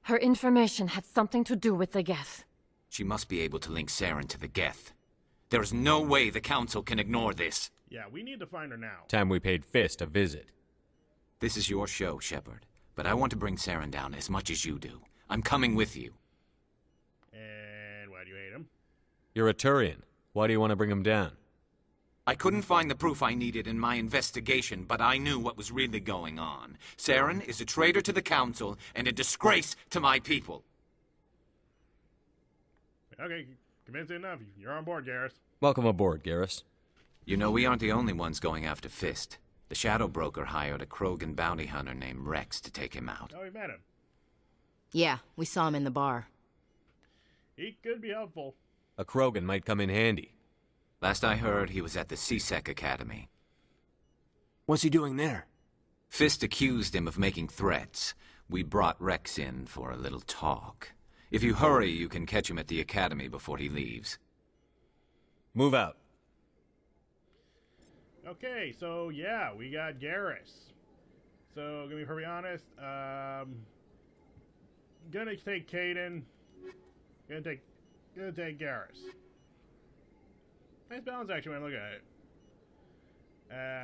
Her information had something to do with the Geth. She must be able to link Saren to the Geth. There is no way the Council can ignore this. Yeah, we need to find her now. Time we paid Fist a visit. This is your show, Shepard. But I want to bring Saren down as much as you do. I'm coming with you. And why do you hate him? You're a Turian. Why do you want to bring him down? I couldn't find the proof I needed in my investigation, but I knew what was really going on. Saren is a traitor to the Council and a disgrace to my people. Okay, convincing enough. You're on board, Garrus. Welcome aboard, Garrus. You know, we aren't the only ones going after Fist. The Shadow Broker hired a Krogan bounty hunter named Rex to take him out. Oh, we met him. Yeah, we saw him in the bar. He could be helpful. A Krogan might come in handy. Last I heard, he was at the CSEC Academy. What's he doing there? Fist accused him of making threats. We brought Rex in for a little talk. If you hurry, you can catch him at the Academy before he leaves. Move out. Okay, so yeah, we got Garrus. So, gonna be pretty honest, gonna take Caden. Gonna take Garrus. Nice balance, actually, when I look at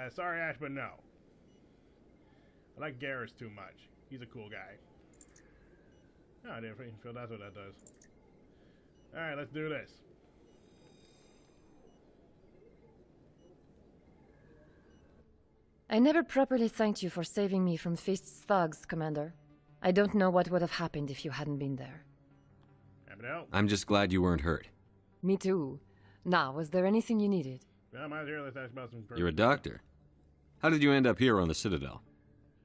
it. Sorry, Ash, but no. I like Garrus too much. He's a cool guy. No, I didn't feel that's what that does. Alright, let's do this. I never properly thanked you for saving me from Fist's thugs, Commander. I don't know what would have happened if you hadn't been there. I'm just glad you weren't hurt. Me too. Now, was there anything you needed? Well, I'm out here. Let's ask about some... You're a doctor. How did you end up here on the Citadel?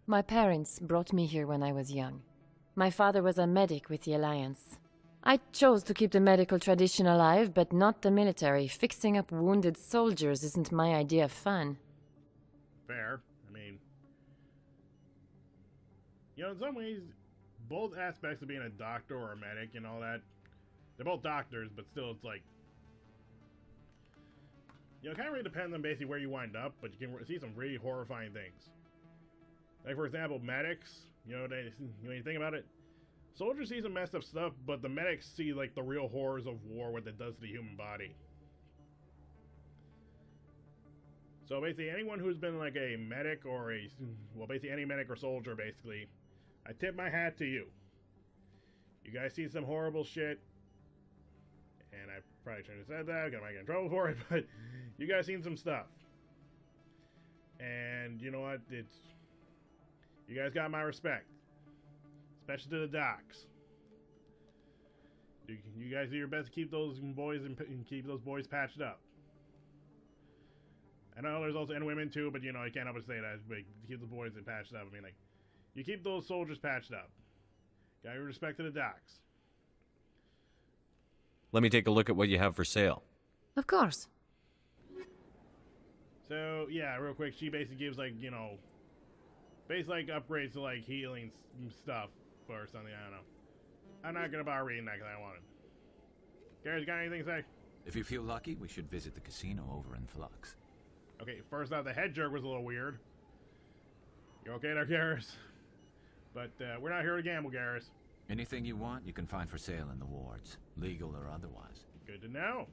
My parents brought me here when I was young. My father was a medic with the Alliance. I chose to keep the medical tradition alive, but not the military. Fixing up wounded soldiers isn't my idea of fun. Fair. I mean... You know, in some ways, both aspects of being a doctor or a medic and all that, they're both doctors, but still it's like... You know, it kind of really depends on basically where you wind up, but you can see some really horrifying things. Like, for example, medics, you know, when you think about it, soldiers see some messed up stuff, but the medics see, like, the real horrors of war, what that does to the human body. So basically, anyone who's been, like, a medic or well, basically any medic or soldier, basically, I tip my hat to you. You guys see some horrible shit, and I probably shouldn't have said that, I might get in trouble for it, but you guys seen some stuff. And you know what, you guys got my respect. especially to the docks. You guys do your best to keep those boys and keep those boys patched up. I know there's also and women too, but you know I can't help but say that. But keep the boys patched up. I mean, like, you keep those soldiers patched up. Got your respect to the docks. Let me take a look at what you have for sale. Of course. So yeah, real quick, she basically gives like basic like upgrades to like healing stuff or something. I don't know. I'm not gonna bother reading that because I don't want it. Garrett, you got anything to say? If you feel lucky, we should visit the casino over in Flux. Okay, first off, the head jerk was a little weird. You okay there, Garrus? But we're not here to gamble, Garrus. Anything you want, you can find for sale in the wards, legal or otherwise. Good to know.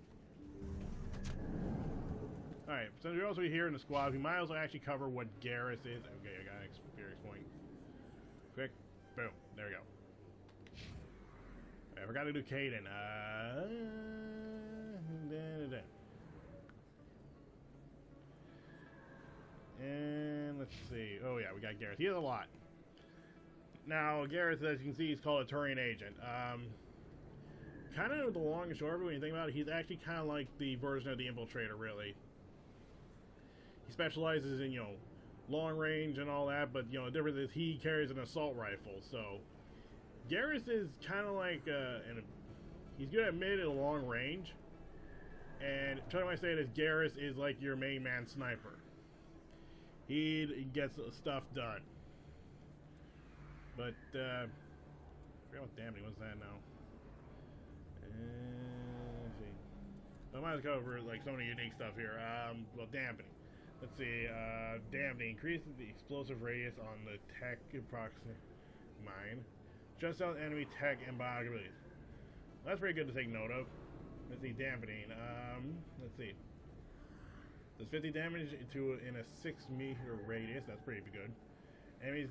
Alright, since we're also here in the squad, we might as well actually cover what Garrus is. Okay, I got experience point. Quick, boom, there we go. I forgot to do Caden. And let's see. Oh yeah, we got Garrus. He has a lot. Now, Garrus, as you can see, he's called a Turian agent. Kind of the long and short of it, when you think about it, he's actually kind of like the version of the Infiltrator, really. He specializes in, long range and all that, but, the difference is he carries an assault rifle, so... Garrus is kind of like, he's good at mid and long range, and try to say this, Garrus is like your main man sniper. He gets stuff done. But, I forgot what dampening was that now. Let's see. So I might as well go over like some of the unique stuff here. Well, dampening. Let's see. Dampening increases the explosive radius on the tech approximate mine. Just out enemy tech and biotic abilities. That's pretty good to take note of. Let's see. Dampening. Let's see. Does 50 damage in a 6-meter radius. That's pretty good. Enemies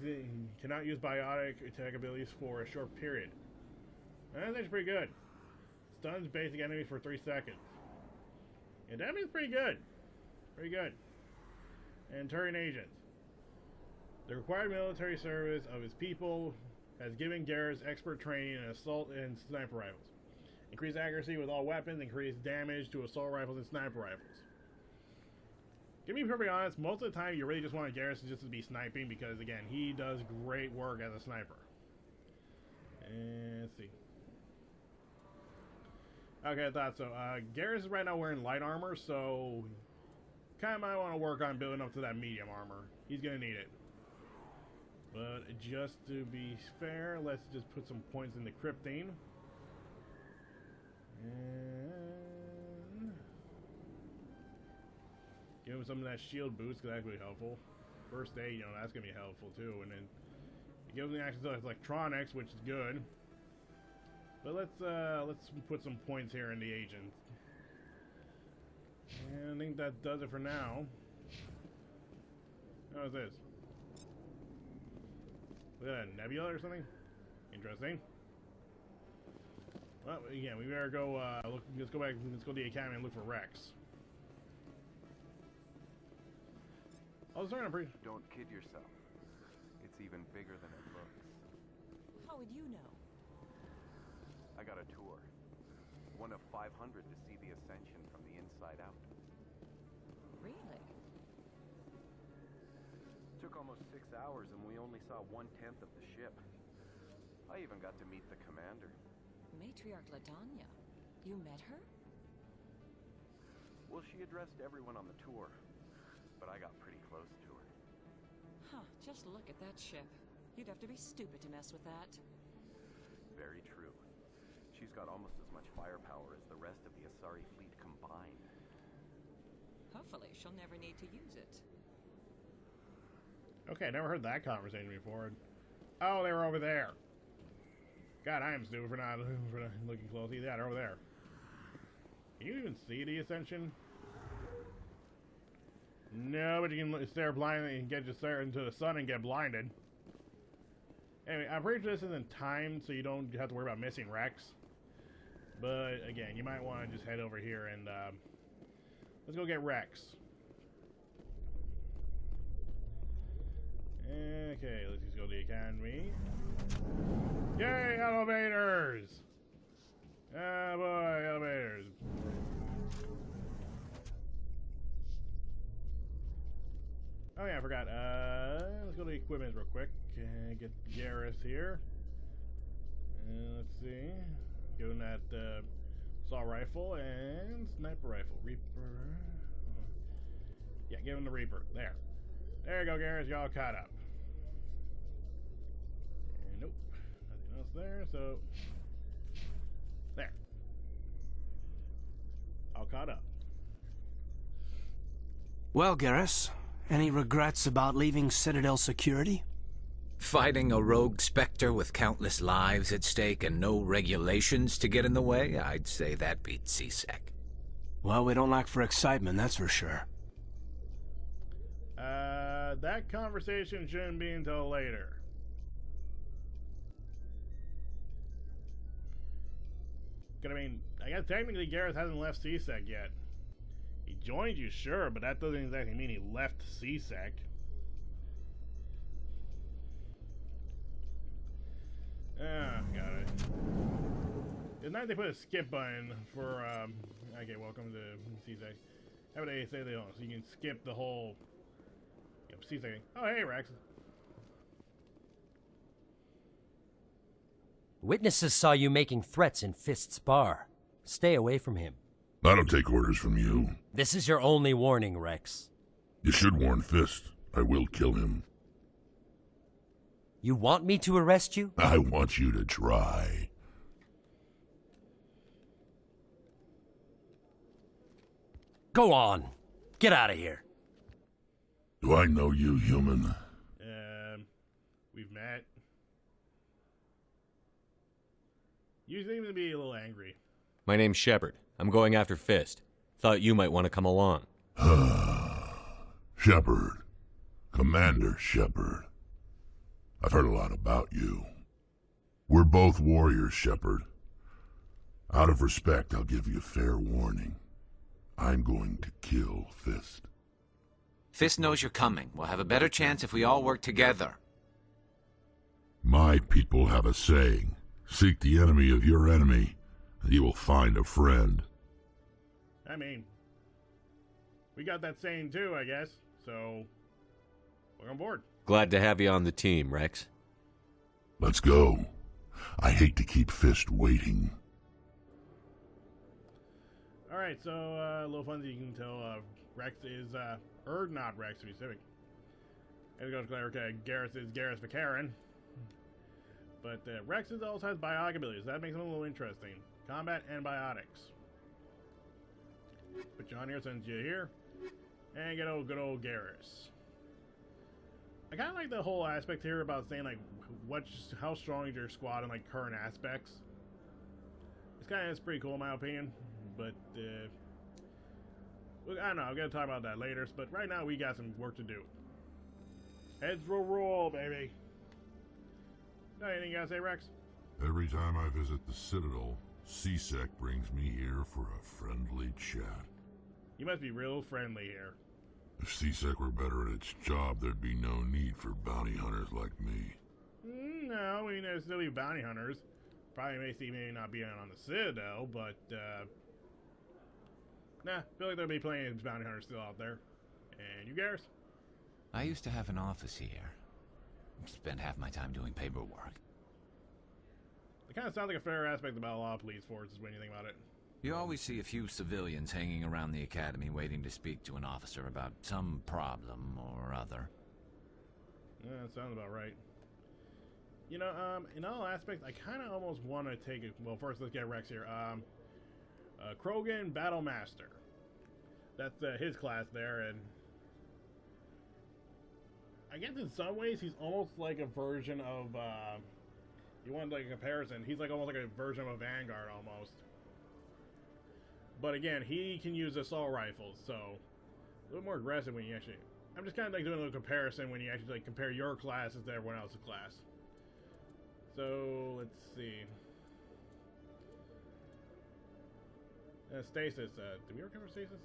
cannot use biotic attack abilities for a short period. That's actually pretty good. Stuns basic enemies for 3 seconds. And that means pretty good. Pretty good. And Turian agents. The required military service of his people has given Garrus expert training in assault and sniper rifles. Increased accuracy with all weapons, increased damage to assault rifles and sniper rifles. To be perfectly honest, most of the time you really just want Garrus just to be sniping because, again, he does great work as a sniper. And let's see. Okay, I thought so. Garrus is right now wearing light armor, so kind of might want to work on building up to that medium armor. He's going to need it. But just to be fair, let's just put some points in the crypting. And give him some of that shield boost, because that's really helpful. First aid, that's going to be helpful too. And then give him the access to electronics, which is good. But let's put some points here in the agent. And I think that does it for now. How is this? Is that a nebula or something? Interesting. Well, again, we better go. Let's go back. Let's go to the academy and look for Rex. Oh, sorry, I'm pretty. Don't kid yourself. It's even bigger than it looks. How would you know? I got a tour. One of 500 to see the Ascension from the inside out. Really? Took almost 6 hours and we only saw 1/10 of the ship. I even got to meet the commander. Matriarch Ladanya. You met her? Well, she addressed everyone on the tour, but I got pretty close to her. Huh, just look at that ship. You'd have to be stupid to mess with that. Very true. She's got almost as much firepower as the rest of the Asari fleet combined. Hopefully, she'll never need to use it. Okay, I never heard that conversation before. Oh, they were over there. God, I am stupid for not looking closely. Yeah, they're over there. Can you even see the Ascension? No, but you can stare blindly and get just stare into the sun and get blinded. Anyway, I'm pretty sure this isn't timed, so you don't have to worry about missing Rex. But again, you might want to just head over here and let's go get Rex. Okay, let's just go to the academy. Yay, elevators! Ah, boy, elevators. Oh yeah, I forgot. Let's go to the equipment real quick. Get Garrus here. Let's see. Give him that assault rifle and sniper rifle. Reaper. Yeah, give him the Reaper. There. There you go, Garrus. Y'all caught up. And nope. Nothing else there, so... There. All caught up. Well, Garrus, any regrets about leaving Citadel security? Fighting a rogue Spectre with countless lives at stake and no regulations to get in the way? I'd say that beats CSEC. Well, we don't lack for excitement, that's for sure. That conversation shouldn't be until later. I mean, I guess technically Garrus hasn't left CSEC yet. He joined you, sure, but that doesn't exactly mean he left CSEC. Ah, got it. It's nice they put a skip button for, okay, welcome to CSEC. How about they say they don't, so you can skip the whole, CSEC. Oh, hey, Rex. Witnesses saw you making threats in Fist's bar. Stay away from him. I don't take orders from you. This is your only warning, Rex. You should warn Fist. I will kill him. You want me to arrest you? I want you to try. Go on. Get out of here. Do I know you, human? We've met. You seem to be a little angry. My name's Shepard. I'm going after Fist. Thought you might want to come along. Shepard. Commander Shepard. I've heard a lot about you. We're both warriors, Shepard. Out of respect, I'll give you fair warning. I'm going to kill Fist. Fist knows you're coming. We'll have a better chance if we all work together. My people have a saying. Seek the enemy of your enemy, and you will find a friend. I mean, we got that saying too, I guess. So, we're on board. Glad to have you on the team, Rex. Let's go. I hate to keep Fist waiting. Alright, so, a little fun that you can tell, Rex is, or not Rex to be specific. As it goes to okay, Garrus is Garrus Vacarin. But, Rex also has biotic abilities. That makes him a little interesting. Combat and biotics. Put you on here, send you here. And get good old Garrus. I kind of like the whole aspect here about saying, like, how strong is your squad in, like, current aspects. It's pretty cool in my opinion. But, look, I don't know, I'm going to talk about that later. But right now, we got some work to do. Heads will roll, baby. Anything you got to say, Rex? Every time I visit the Citadel, CSEC brings me here for a friendly chat. You must be real friendly here. If CSEC were better at its job, there'd be no need for bounty hunters like me. No, I mean, there's still be bounty hunters. Probably maybe not be on the Citadel, but, nah, I feel like there'll be plenty of bounty hunters still out there. And you, Garrus? I used to have an office here. Spent half my time doing paperwork. It kind of sounds like a fair aspect about a lot of police forces when you think about it. You always see a few civilians hanging around the academy waiting to speak to an officer about some problem or other. Yeah, that sounds about right. You know, in all aspects, I kind of almost want to take it. Well, first, let's get Rex here. Krogan Battlemaster. That's his class there, and I guess in some ways he's almost like a version of. You want like a comparison? He's like almost like a version of a Vanguard almost. But again, he can use assault rifles, so a little more aggressive when you actually. I'm just kind of like doing a little comparison when you actually like compare your classes to everyone else's class. So let's see. Stasis. Did we ever cover stasis?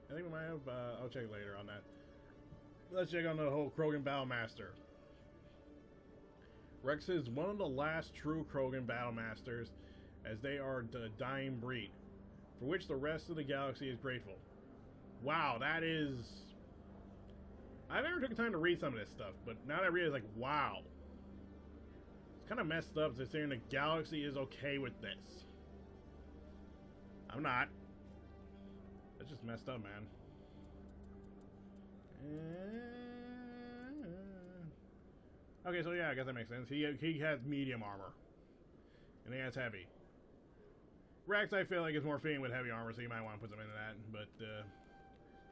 I think we might have. I'll check later on that. let's check on the whole Krogan Battlemaster. Rex is one of the last true Krogan Battlemasters, as they are the dying breed, for which the rest of the galaxy is grateful. Wow, that is... I never took the time to read some of this stuff, but now that I read it, it's like, wow. It's kind of messed up considering the galaxy is okay with this. I'm not. That's just messed up, man. Okay, so yeah, I guess that makes sense. He has medium armor, and he has heavy. Rex, I feel like, is more fitting with heavy armor, so you might want to put some into that. But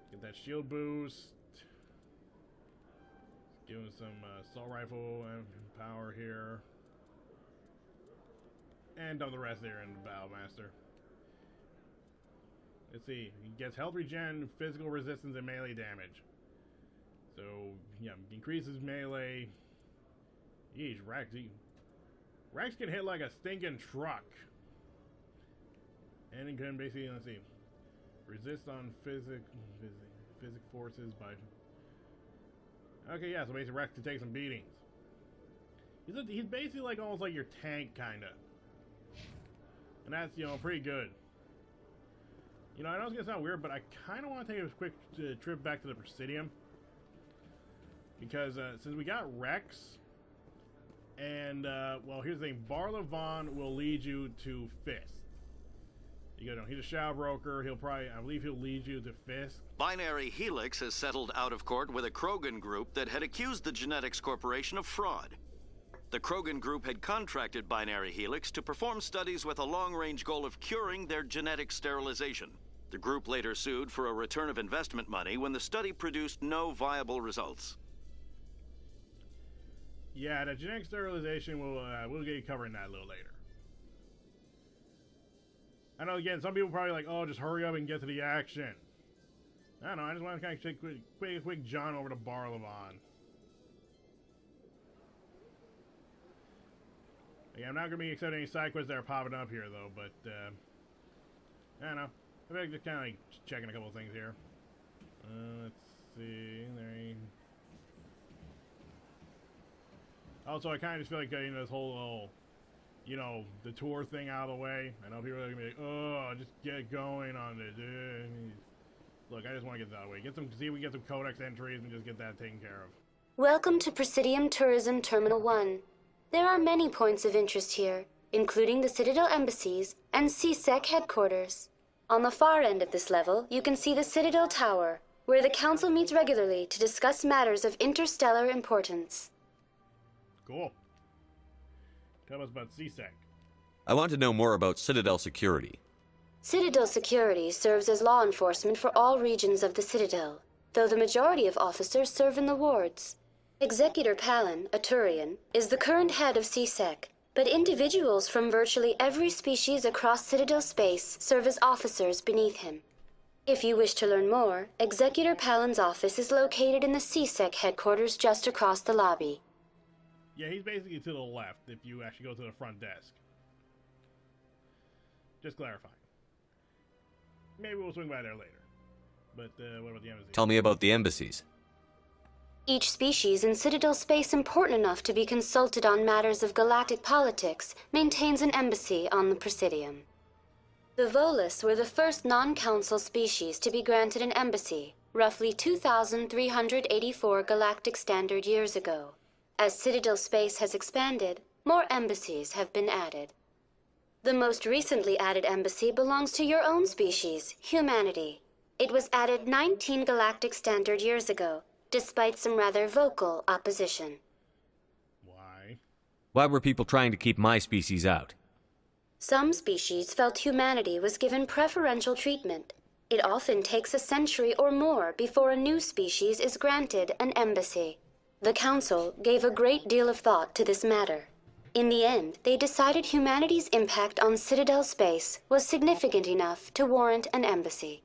get that shield boost. Give him some assault rifle and power here, and dump the rest there in the Battlemaster. Let's see. He gets health regen, physical resistance, and melee damage. So yeah, increases melee. Yeesh, Rex. Rex can hit like a stinking truck. And he can basically, let's see, resist on physic forces by... Okay, yeah, so basically Rex can take some beatings. He's basically like almost like your tank, kind of. And that's, you know, pretty good. You know, I know it's going to sound weird, but I kind of want to take a quick trip back to the Presidium. Because since we got Rex... And, well, here's the thing. Barlavon will lead you to Fisk. You know, he's a shadow broker. He'll probably, I believe he'll lead you to Fisk. Binary Helix has settled out of court with a Krogan group that had accused the Genetics Corporation of fraud. The Krogan group had contracted Binary Helix to perform studies with a long-range goal of curing their genetic sterilization. The group later sued for a return of investment money when the study produced no viable results. Yeah, the genetic sterilization, we'll get you covering that a little later. I know, again, some people probably like, oh, just hurry up and get to the action. I don't know, I just want to kind of take a quick John over to Barlavon. Yeah, I'm not going to be accepting any side quests that are popping up here, though, but, I don't know. I think just kind of like checking a couple of things here. Let's see, Also, I kind of just feel like getting this whole little, you know, the tour thing out of the way. I know people are going to be like, oh, just get going on it. Look, I just want to get that out of the way. See if we get some codex entries and just get that taken care of. Welcome to Presidium Tourism Terminal 1. There are many points of interest here, including the Citadel embassies and CSEC headquarters. On the far end of this level, you can see the Citadel Tower, where the Council meets regularly to discuss matters of interstellar importance. Cool. Tell us about CSEC. I want to know more about Citadel security. Citadel security serves as law enforcement for all regions of the Citadel, though the majority of officers serve in the wards. Executor Palin, a Turian, is the current head of CSEC, but individuals from virtually every species across Citadel space serve as officers beneath him. If you wish to learn more, Executor Palin's office is located in the CSEC headquarters just across the lobby. Yeah, he's basically to the left if you actually go to the front desk. Just clarifying. Maybe we'll swing by there later. But what about the embassy? Tell me about the embassies. Each species in Citadel space important enough to be consulted on matters of galactic politics maintains an embassy on the Presidium. The Volus were the first non-council species to be granted an embassy, roughly 2,384 galactic standard years ago. As Citadel space has expanded, more embassies have been added. The most recently added embassy belongs to your own species, humanity. It was added 19 galactic standard years ago, despite some rather vocal opposition. Why were people trying to keep my species out? Some species felt humanity was given preferential treatment. It often takes a century or more before a new species is granted an embassy. The Council gave a great deal of thought to this matter. In the end, they decided humanity's impact on Citadel space was significant enough to warrant an embassy.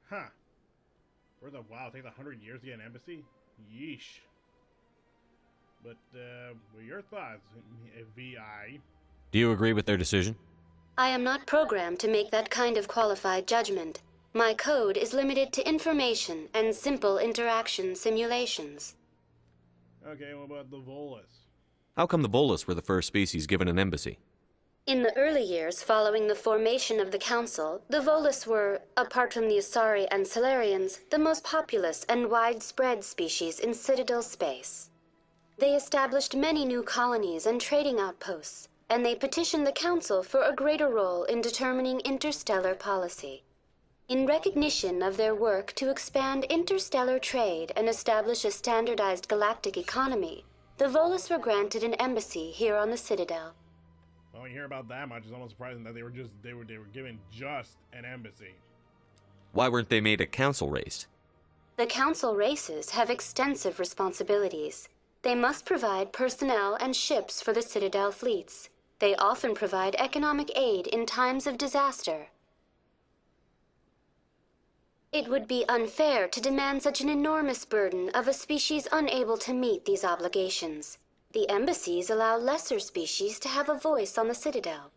Huh. Wow, it takes 100 years to get an embassy? Yeesh. But, what are your thoughts, VI? Do you agree with their decision? I am not programmed to make that kind of qualified judgment. My code is limited to information and simple interaction simulations. Okay, what about the Volus? How come the Volus were the first species given an embassy? In the early years following the formation of the Council, the Volus were, apart from the Asari and Salarians, the most populous and widespread species in Citadel space. They established many new colonies and trading outposts, and they petitioned the Council for a greater role in determining interstellar policy. In recognition of their work to expand interstellar trade and establish a standardized galactic economy, the Volus were granted an embassy here on the Citadel. Well, when you hear about that much, it's almost surprising that they were given just an embassy. Why weren't they made a council race? The Council races have extensive responsibilities. They must provide personnel and ships for the Citadel fleets. They often provide economic aid in times of disaster. It would be unfair to demand such an enormous burden of a species unable to meet these obligations. The embassies allow lesser species to have a voice on the Citadel.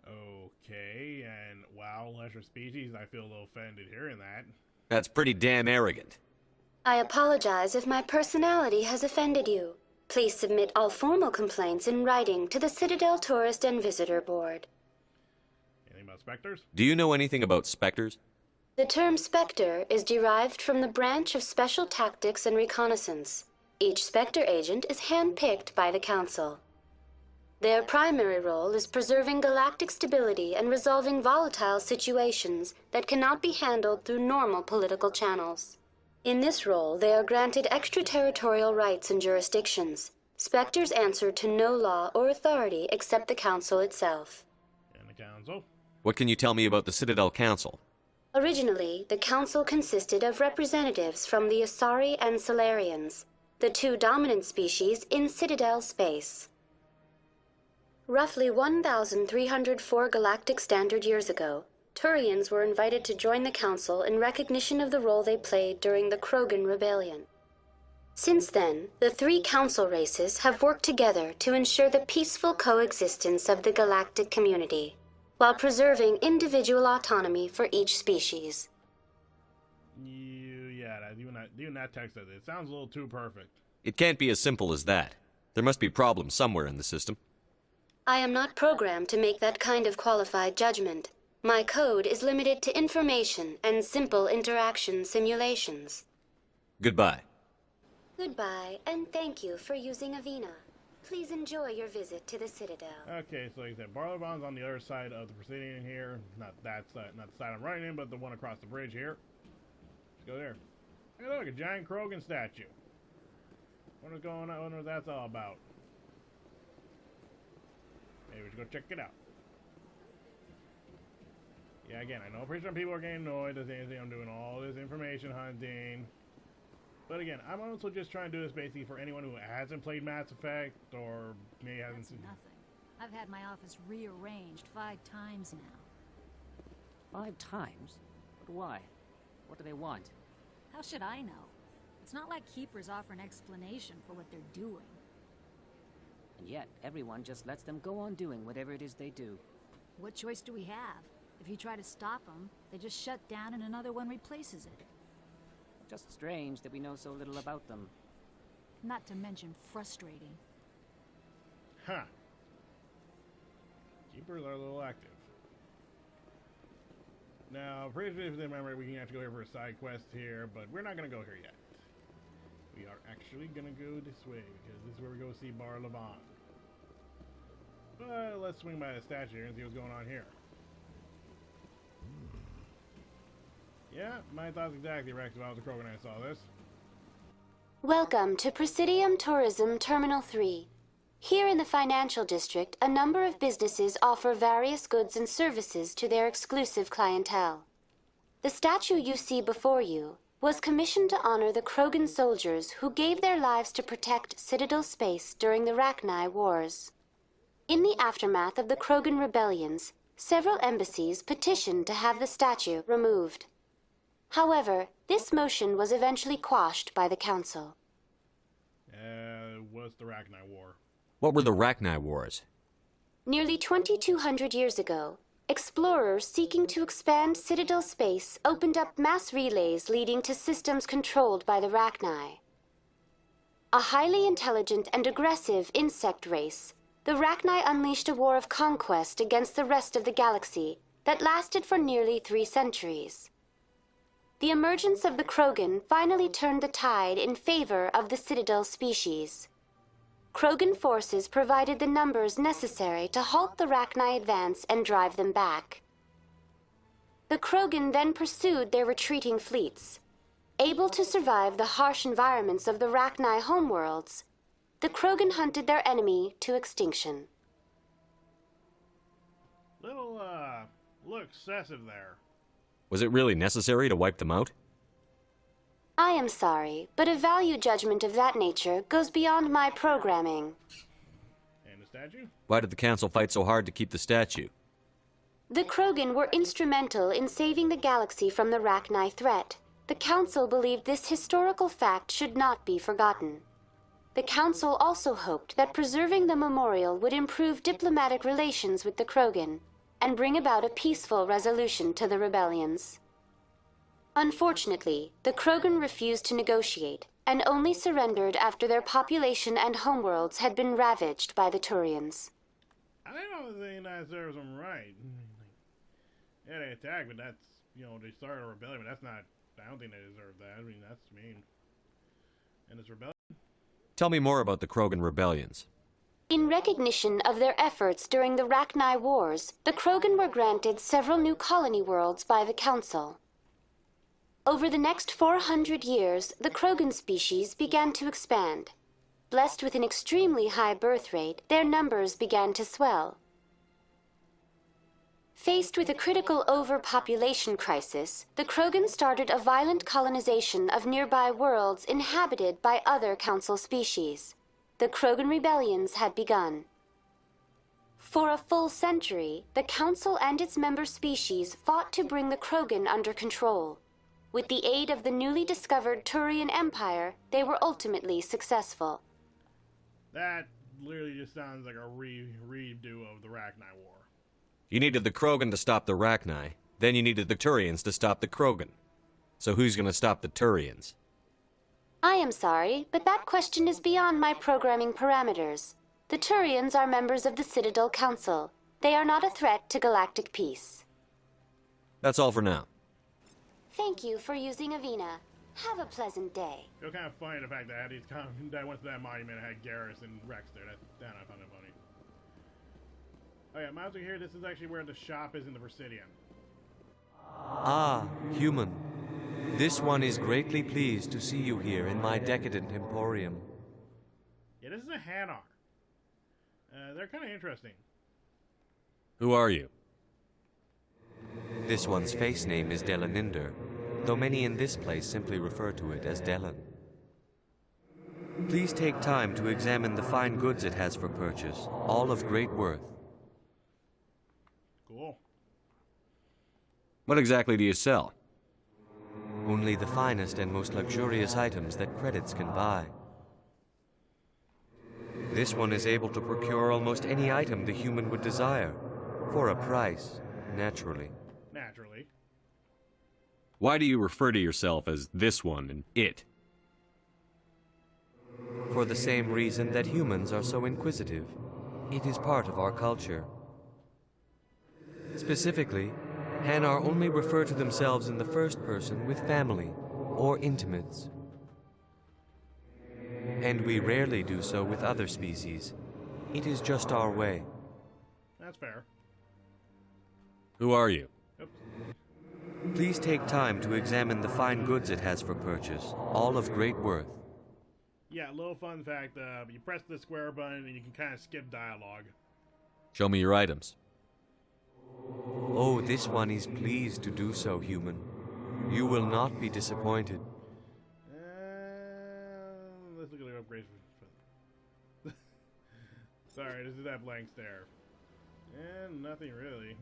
Okay, and wow, lesser species, I feel a little offended hearing that. That's pretty damn arrogant. I apologize if my personality has offended you. Please submit all formal complaints in writing to the Citadel Tourist and Visitor Board. Anything about specters? Do you know anything about specters? The term Spectre is derived from the branch of Special Tactics and Reconnaissance. Each Spectre agent is handpicked by the Council. Their primary role is preserving galactic stability and resolving volatile situations that cannot be handled through normal political channels. In this role, they are granted extraterritorial rights and jurisdictions. Spectres answer to no law or authority except the Council itself. And the Council? What can you tell me about the Citadel Council? Originally, the Council consisted of representatives from the Asari and Salarians, the two dominant species in Citadel space. Roughly 1,304 galactic standard years ago, Turians were invited to join the Council in recognition of the role they played during the Krogan Rebellion. Since then, the three Council races have worked together to ensure the peaceful coexistence of the galactic community, while preserving individual autonomy for each species. Even that text says it sounds a little too perfect. It can't be as simple as that. There must be problems somewhere in the system. I am not programmed to make that kind of qualified judgment. My code is limited to information and simple interaction simulations. Goodbye. Goodbye, and thank you for using Avena. Please enjoy your visit to the Citadel. Okay, so like I said, Barlowbon's on the other side of the Presidium here. Not that side, not the side I'm running in, but the one across the bridge here. Let's go there. Hey, look, a giant Krogan statue. What's going on? I wonder what that's all about. Maybe we should go check it out. Yeah, again, I know pretty sure people are getting annoyed at anything. I'm doing all this information hunting. But again, I'm also just trying to do this basically for anyone who hasn't played Mass Effect or maybe hasn't seen. Nothing. I've had my office rearranged 5 times now. 5 times? But why? What do they want? How should I know? It's not like Keepers offer an explanation for what they're doing. And yet, everyone just lets them go on doing whatever it is they do. What choice do we have? If you try to stop them, they just shut down and another one replaces it. Just strange that we know so little about them. Not to mention frustrating. Huh. Keepers are a little active. Now, pretty sure if they remember, we can actually go here for a side quest here, but we're not going to go here yet. We are actually going to go this way, because this is where we go see Bar Levon. But let's swing by the statue here and see what's going on here. Yeah, my thoughts exactly, Rex, if I was a Krogan and I saw this. Welcome to Presidium Tourism Terminal 3. Here in the financial district, a number of businesses offer various goods and services to their exclusive clientele. The statue you see before you was commissioned to honor the Krogan soldiers who gave their lives to protect Citadel space during the Rachni Wars. In the aftermath of the Krogan rebellions, several embassies petitioned to have the statue removed. However, this motion was eventually quashed by the Council. What's the Rachni War? What were the Rachni Wars? Nearly 2,200 years ago, explorers seeking to expand Citadel space opened up mass relays leading to systems controlled by the Rachni. A highly intelligent and aggressive insect race, the Rachni unleashed a war of conquest against the rest of the galaxy that lasted for nearly 3 centuries. The emergence of the Krogan finally turned the tide in favor of the Citadel species. Krogan forces provided the numbers necessary to halt the Rachni advance and drive them back. The Krogan then pursued their retreating fleets. Able to survive the harsh environments of the Rachni homeworlds, the Krogan hunted their enemy to extinction. Little excessive there. Was it really necessary to wipe them out? I am sorry, but a value judgment of that nature goes beyond my programming. And the statue? Why did the Council fight so hard to keep the statue? The Krogan were instrumental in saving the galaxy from the Rachni threat. The Council believed this historical fact should not be forgotten. The Council also hoped that preserving the memorial would improve diplomatic relations with the Krogan and bring about a peaceful resolution to the rebellions. Unfortunately, the Krogan refused to negotiate and only surrendered after their population and homeworlds had been ravaged by the Turians. I don't think that serves them right. Yeah, they attacked, but that's, they started a rebellion, but that's not, I don't think they deserve that. I mean, that's mean. And this rebellion? Tell me more about the Krogan rebellions. In recognition of their efforts during the Rachni Wars, the Krogan were granted several new colony worlds by the Council. Over the next 400 years, the Krogan species began to expand. Blessed with an extremely high birth rate, their numbers began to swell. Faced with a critical overpopulation crisis, the Krogan started a violent colonization of nearby worlds inhabited by other Council species. The Krogan rebellions had begun. For a full century, the Council and its member species fought to bring the Krogan under control. With the aid of the newly discovered Turian Empire, they were ultimately successful. That literally just sounds like a redo of the Rachni War. You needed the Krogan to stop the Rachni, then you needed the Turians to stop the Krogan. So who's gonna stop the Turians? I am sorry, but that question is beyond my programming parameters. The Turians are members of the Citadel Council. They are not a threat to galactic peace. That's all for now. Thank you for using Avina. Have a pleasant day. It was kind of funny the fact that I had these that I went to that monument and had Garrus and Rex there. That I found it funny. Oh yeah, miles here. This is actually where the shop is in the Presidium. Ah, human. This one is greatly pleased to see you here in my decadent emporium. Yeah, this is a Hanar. They're kind of interesting. Who are you? This one's face name is Delaninder, though many in this place simply refer to it as Delan. Please take time to examine the fine goods it has for purchase, all of great worth. Cool. What exactly do you sell? Only the finest and most luxurious items that credits can buy. This one is able to procure almost any item the human would desire, for a price, naturally. Naturally. Why do you refer to yourself as this one and it? For the same reason that humans are so inquisitive. It is part of our culture. Specifically, Hanar only refer to themselves in the first person with family or intimates. And we rarely do so with other species. It is just our way. That's fair. Who are you? Oops. Please take time to examine the fine goods it has for purchase, all of great worth. Yeah, a little fun fact, you press the square button and you can kind of skip dialogue. Show me your items. Oh, this one is pleased to do so, human. You will not be disappointed. Let's look at the upgrades. Sorry, this is that blank stare. And nothing really.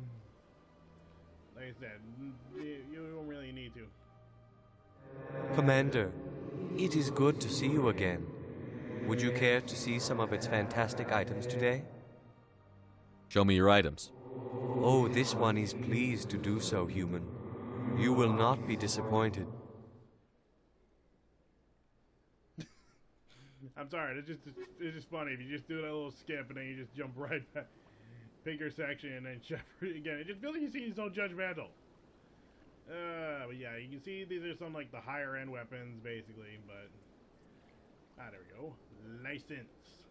Like I said, you don't really need to. Commander, it is good to see you again. Would you care to see some of its fantastic items today? Show me your items. Oh, this one is pleased to do so, human. You will not be disappointed. I'm sorry, it's just funny if you just do that little skip and then you just jump right back, pick your section, and then Shepard again. It just feels like you see he's so judgmental. But yeah, you can see these are some like the higher end weapons basically, but there we go. License.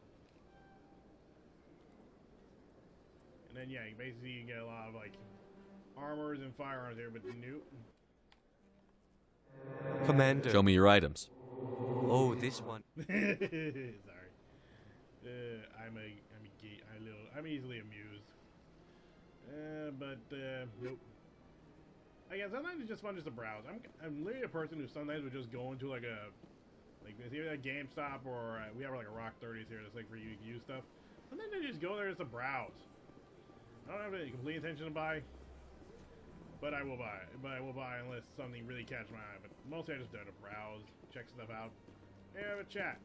And then yeah, basically you get a lot of like armors and firearms here, but new. Commander. Show me your items. Oh, this one. Sorry. I'm easily amused. But nope. Again, sometimes it's just fun just to browse. I'm literally a person who sometimes would just go into like either a GameStop or we have like a Rock 30s here that's like for you to use stuff. Sometimes I just go there just to browse. I don't have any complete intention to buy, but I will buy. But I will buy unless something really catches my eye. But mostly I just do it to browse, check stuff out, and have a chat.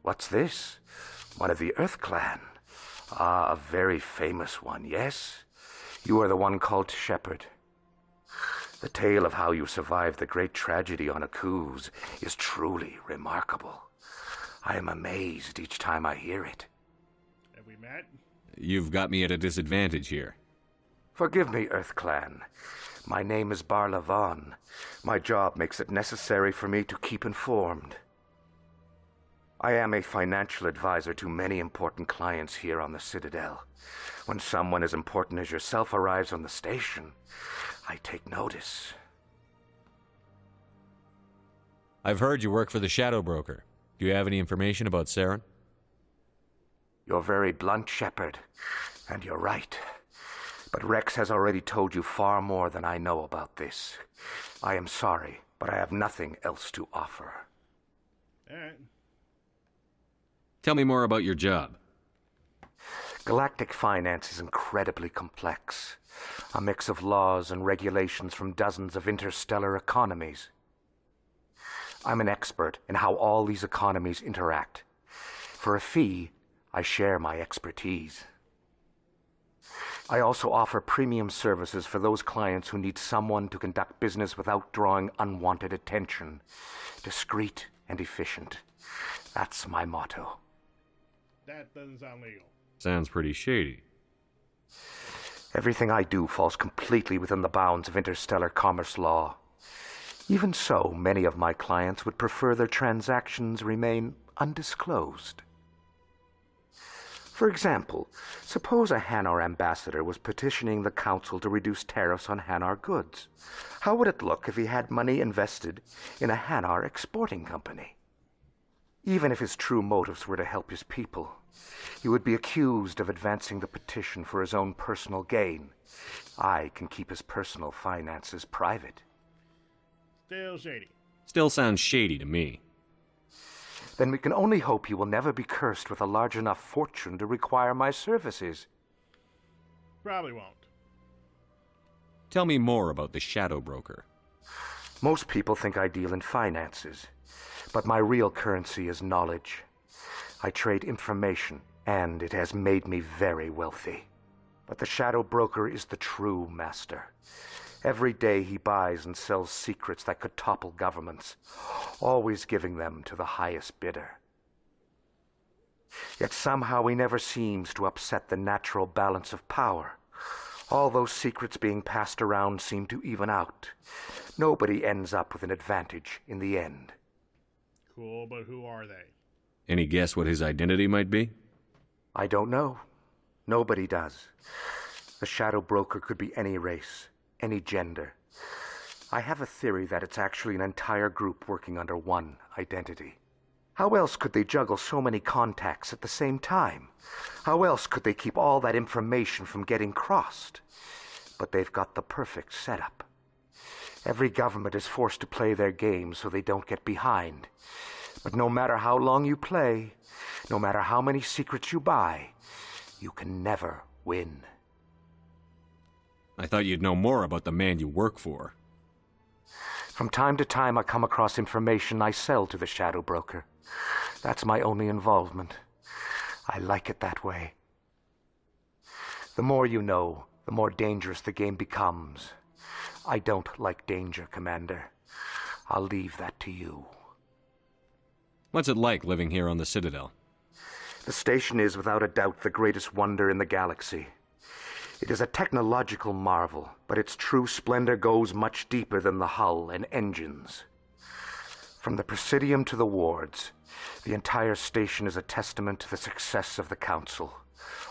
What's this? One of the Earth Clan. Ah, a very famous one, yes? You are the one called Shepard. The tale of how you survived the great tragedy on Akuz is truly remarkable. I am amazed each time I hear it. Have we met? You've got me at a disadvantage here. Forgive me, Earth Clan. My name is Barla Vaughn. My job makes it necessary for me to keep informed. I am a financial advisor to many important clients here on the Citadel. When someone as important as yourself arrives on the station, I take notice. I've heard you work for the Shadow Broker. Do you have any information about Saren? You're very blunt, Shepard, and you're right. But Rex has already told you far more than I know about this. I am sorry, but I have nothing else to offer. Alright. Tell me more about your job. Galactic finance is incredibly complex. A mix of laws and regulations from dozens of interstellar economies. I'm an expert in how all these economies interact. For a fee, I share my expertise. I also offer premium services for those clients who need someone to conduct business without drawing unwanted attention. Discreet and efficient. That's my motto. That doesn't sound legal. Sounds pretty shady. Everything I do falls completely within the bounds of interstellar commerce law. Even so, many of my clients would prefer their transactions remain undisclosed. For example, suppose a Hanar ambassador was petitioning the council to reduce tariffs on Hanar goods. How would it look if he had money invested in a Hanar exporting company? Even if his true motives were to help his people, he would be accused of advancing the petition for his own personal gain. I can keep his personal finances private. Still shady. Still sounds shady to me. Then we can only hope you will never be cursed with a large enough fortune to require my services. Probably won't. Tell me more about the Shadow Broker. Most people think I deal in finances, but my real currency is knowledge. I trade information, and it has made me very wealthy. But the Shadow Broker is the true master. Every day he buys and sells secrets that could topple governments, always giving them to the highest bidder. Yet somehow he never seems to upset the natural balance of power. All those secrets being passed around seem to even out. Nobody ends up with an advantage in the end. Cool, but who are they? Any guess what his identity might be? I don't know. Nobody does. The Shadow Broker could be any race, any gender. I have a theory that it's actually an entire group working under one identity. How else could they juggle so many contacts at the same time? How else could they keep all that information from getting crossed? But they've got the perfect setup. Every government is forced to play their game so they don't get behind. But no matter how long you play, no matter how many secrets you buy, you can never win. I thought you'd know more about the man you work for. From time to time, I come across information I sell to the Shadow Broker. That's my only involvement. I like it that way. The more you know, the more dangerous the game becomes. I don't like danger, Commander. I'll leave that to you. What's it like living here on the Citadel? The station is without a doubt the greatest wonder in the galaxy. It is a technological marvel, but its true splendor goes much deeper than the hull and engines. From the Presidium to the wards, the entire station is a testament to the success of the Council.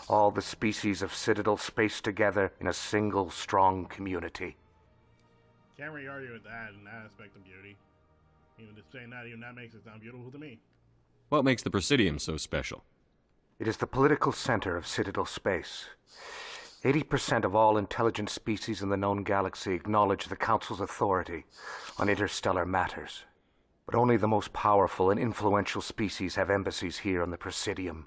All the species of Citadel spaced together in a single strong community. Can't really argue with that in that aspect of beauty. Even just saying that, even that makes it sound beautiful to me. What makes the Presidium so special? It is the political center of Citadel space. 80% of all intelligent species in the known galaxy acknowledge the Council's authority on interstellar matters. But only the most powerful and influential species have embassies here on the Presidium.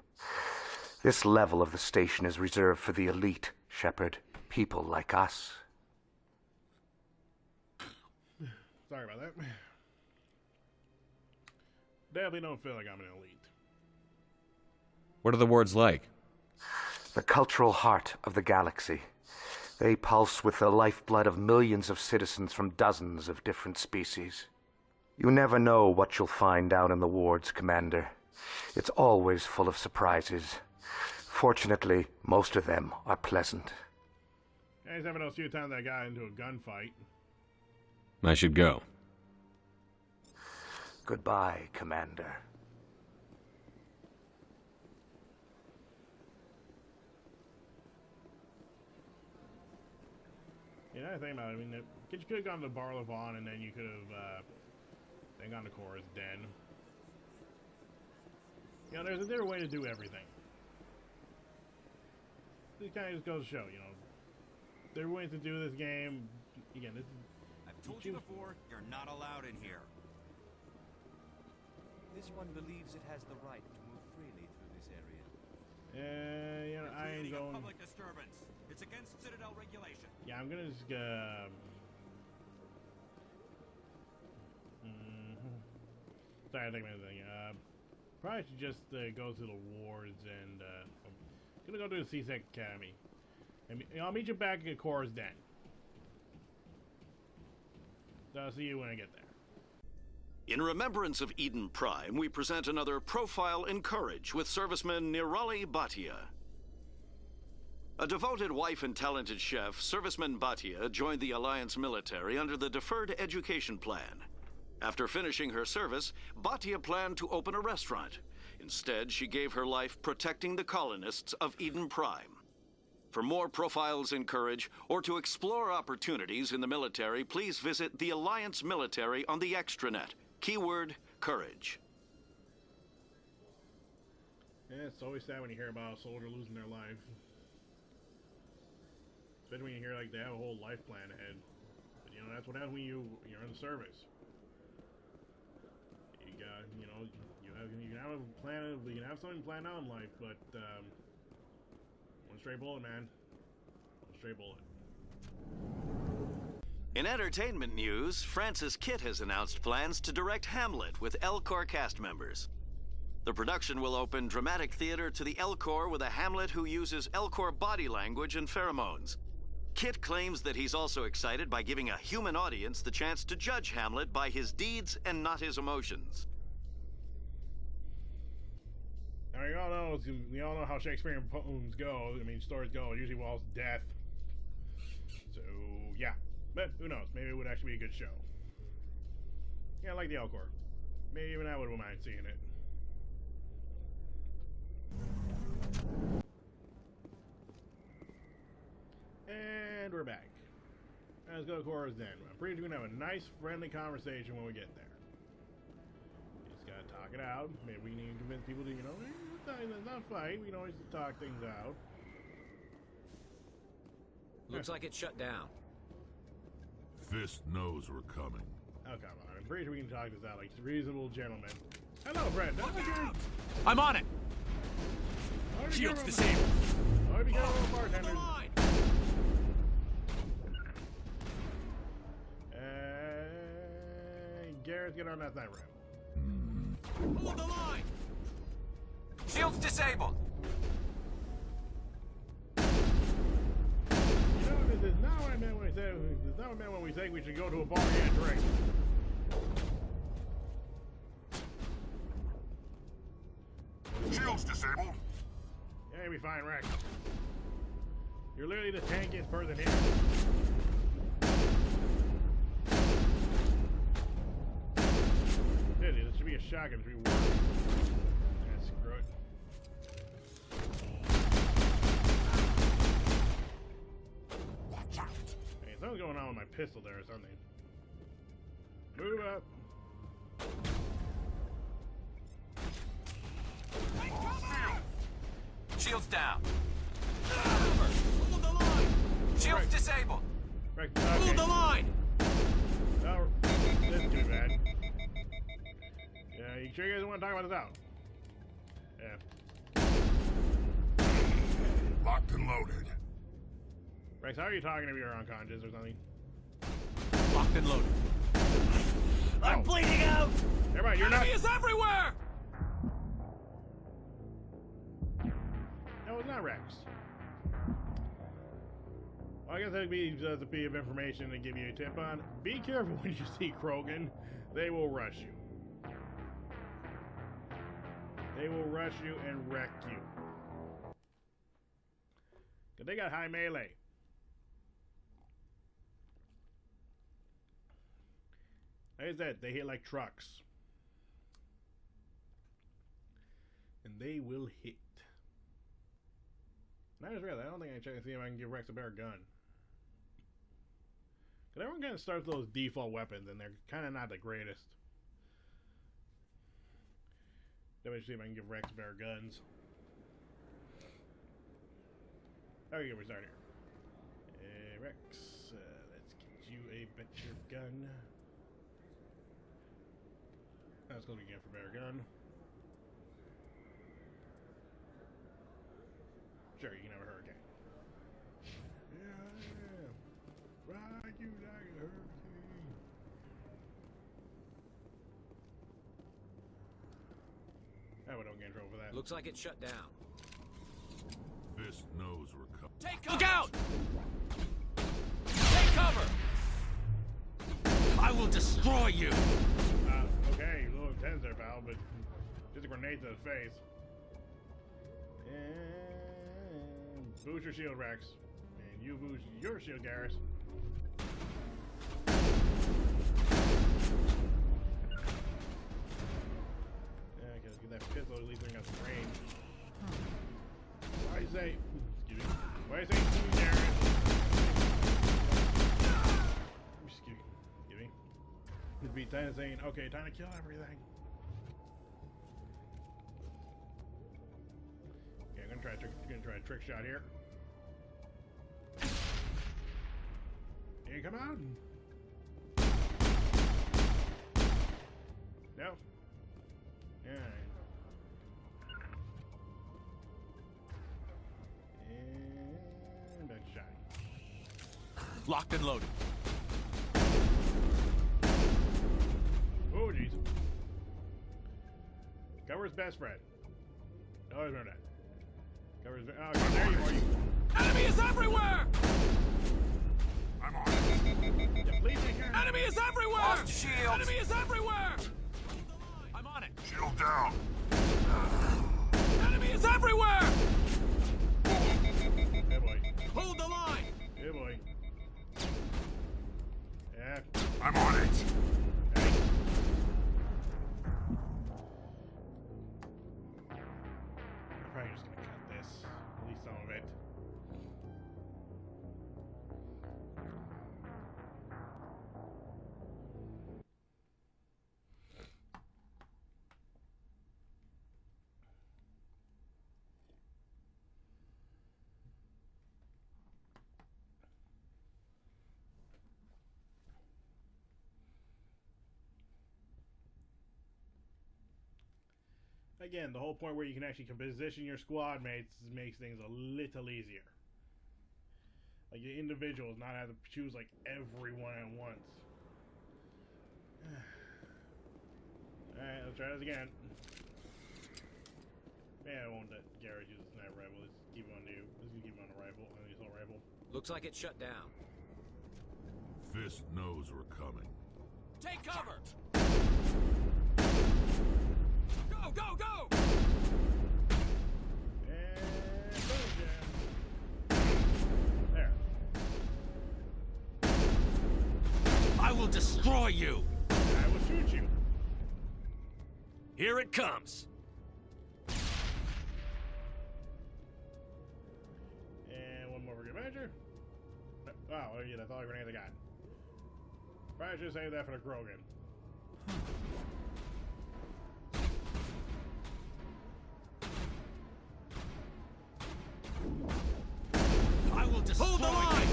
This level of the station is reserved for the elite, Shepard. People like us. Sorry about that. Definitely don't feel like I'm an elite. What are the wards like? The cultural heart of the galaxy. They pulse with the lifeblood of millions of citizens from dozens of different species. You never know what you'll find down in the wards, Commander. It's always full of surprises. Fortunately, most of them are pleasant. I just haven't known a few times I got into a gunfight. I should go. Goodbye, Commander. Yeah, I think about it. I mean, you could have gone to Bar Levon and then you could have then gone to Cora's Den. You know, there's a different way to do everything. This kind of just goes to show, you know, there are ways to do this game. Again, this is. I've told you before, you're not allowed in here. This one believes it has the right to move freely through this area. You know, I ain't going. Public disturbance. It's against Citadel regulation. Yeah, I'm gonna just sorry, I think of anything. Probably should just go to the wards and I'm gonna go to the CSEC Academy. And I'll meet you back at Cora's Den. So I'll see you when I get there. In remembrance of Eden Prime, we present another profile in courage with serviceman Nirali Bhatia. A devoted wife and talented chef, serviceman Bhatia joined the Alliance military under the Deferred Education Plan. After finishing her service, Bhatia planned to open a restaurant. Instead, she gave her life protecting the colonists of Eden Prime. For more profiles in courage, or to explore opportunities in the military, please visit the Alliance military on the extranet. Keyword, courage. Yeah, it's always sad when you hear about a soldier losing their life. Especially when you hear like they have a whole life plan ahead. But you know, that's what happens when you're in the service. You got, you know, you can have a plan, you can have something planned out in life, but one straight bullet, man. One straight bullet. In entertainment news, Francis Kitt has announced plans to direct Hamlet with Elcor cast members. The production will open dramatic theater to the Elcor with a Hamlet who uses Elcor body language and pheromones. Kitt claims that he's also excited by giving a human audience the chance to judge Hamlet by his deeds and not his emotions. Now, we all know how Shakespearean poems go. I mean, stories go. It usually involves death. So, yeah. But who knows? Maybe it would actually be a good show. Yeah, I like the Elcor. Maybe even I wouldn't mind seeing it. And we're back. Let's go to Cora's Den. I'm pretty sure we're going to have a nice, friendly conversation when we get there. Just got to talk it out. Maybe we need to convince people to, you know, let's not fight. We can always talk things out. Looks like it's shut down. Fist knows we're coming. Oh, come on. I'm pretty sure we can talk this out like reasonable gentlemen. Hello, friend. I'm on it! Shields disabled. Oh, be careful, bartender. Garrett's get on that night round. Hold the line! Shields disabled! meant when we said. It's not what we meant when we said we should go to a bar and get a drink. Shield's disabled. Yeah, you'll be fine, Rex. You're literally the tankiest person here. Dude, this should be a shotgun. It should be working. Yeah, screw it. Watch out. Hey, something's going on with my pistol there or something. Move up. Shield's down. Hold the line. Shield's disabled. Right, Hold the line. No, this is too bad. Yeah, you sure you guys want to talk about this out? Yeah. Locked and loaded. Rex, how are you talking if you're unconscious or something? Locked and loaded. I'm bleeding out! Everybody, you're not. Enemy is everywhere! No, it's not Rex. Well, I guess that'd be just a bit of information to give you a tip on. Be careful when you see Krogan. They will rush you. They will rush you and wreck you. Cause they got high melee. Like I said, they hit like trucks. And they will hit. And I just realized, I don't think I checked to see if I can give Rex a better gun. Because everyone kind of starts with those default weapons, and they're kind of not the greatest. Let me see if I can give Rex better guns. Okay, we start here. Rex, let's get you a better gun. That's what we get for better gun. Sure, you can have a hurricane. Yeah, ride you like a hurricane. I would don't get in trouble for that. Looks like it's shut down. Fist knows we're coming. Take cover! Look out! Take cover! I will destroy you! Okay, a little intense there, pal, but just a grenade to the face. And boost your shield, Rex. And you boost your shield, Garrus. Yeah, because get that pistol, at least we got some range. Why you say, excuse me, why you say Garrus? Excuse me. It'd be time saying, okay, time to kill everything. Okay, I'm gonna try a trick shot here. Hey, come on. No. Yeah. And back shot. Locked and loaded. Oh, jeez. Cover's best friend. Always remember that. Cover's best. Oh, okay, there you are. Enemy is everywhere! I'm on it. Yeah, please take care. Enemy is everywhere! Lost shields. Enemy is everywhere! I'm on it. Shield down. Enemy is everywhere! Hey, boy. Hold the line! Hey, boy. Yeah. I'm on it. Hey. I'm probably just gonna cut this. At least some of it. Again, the whole point where you can actually position your squad mates makes things a little easier. Like the individuals not have to choose like everyone at once. Alright, let's try this again. Yeah, I won't let Garrett use a sniper rifle. Let's keep him on the rifle, on the assault rifle. Looks like it's shut down. Fist knows we're coming. Take cover! Go, go, go! And boom, jam. There. I will destroy you! I will shoot you. Here it comes! And one more for good measure. Oh, yeah, that's all the grenades I got. Probably should save that for the Krogan. I will destroy Hold the line!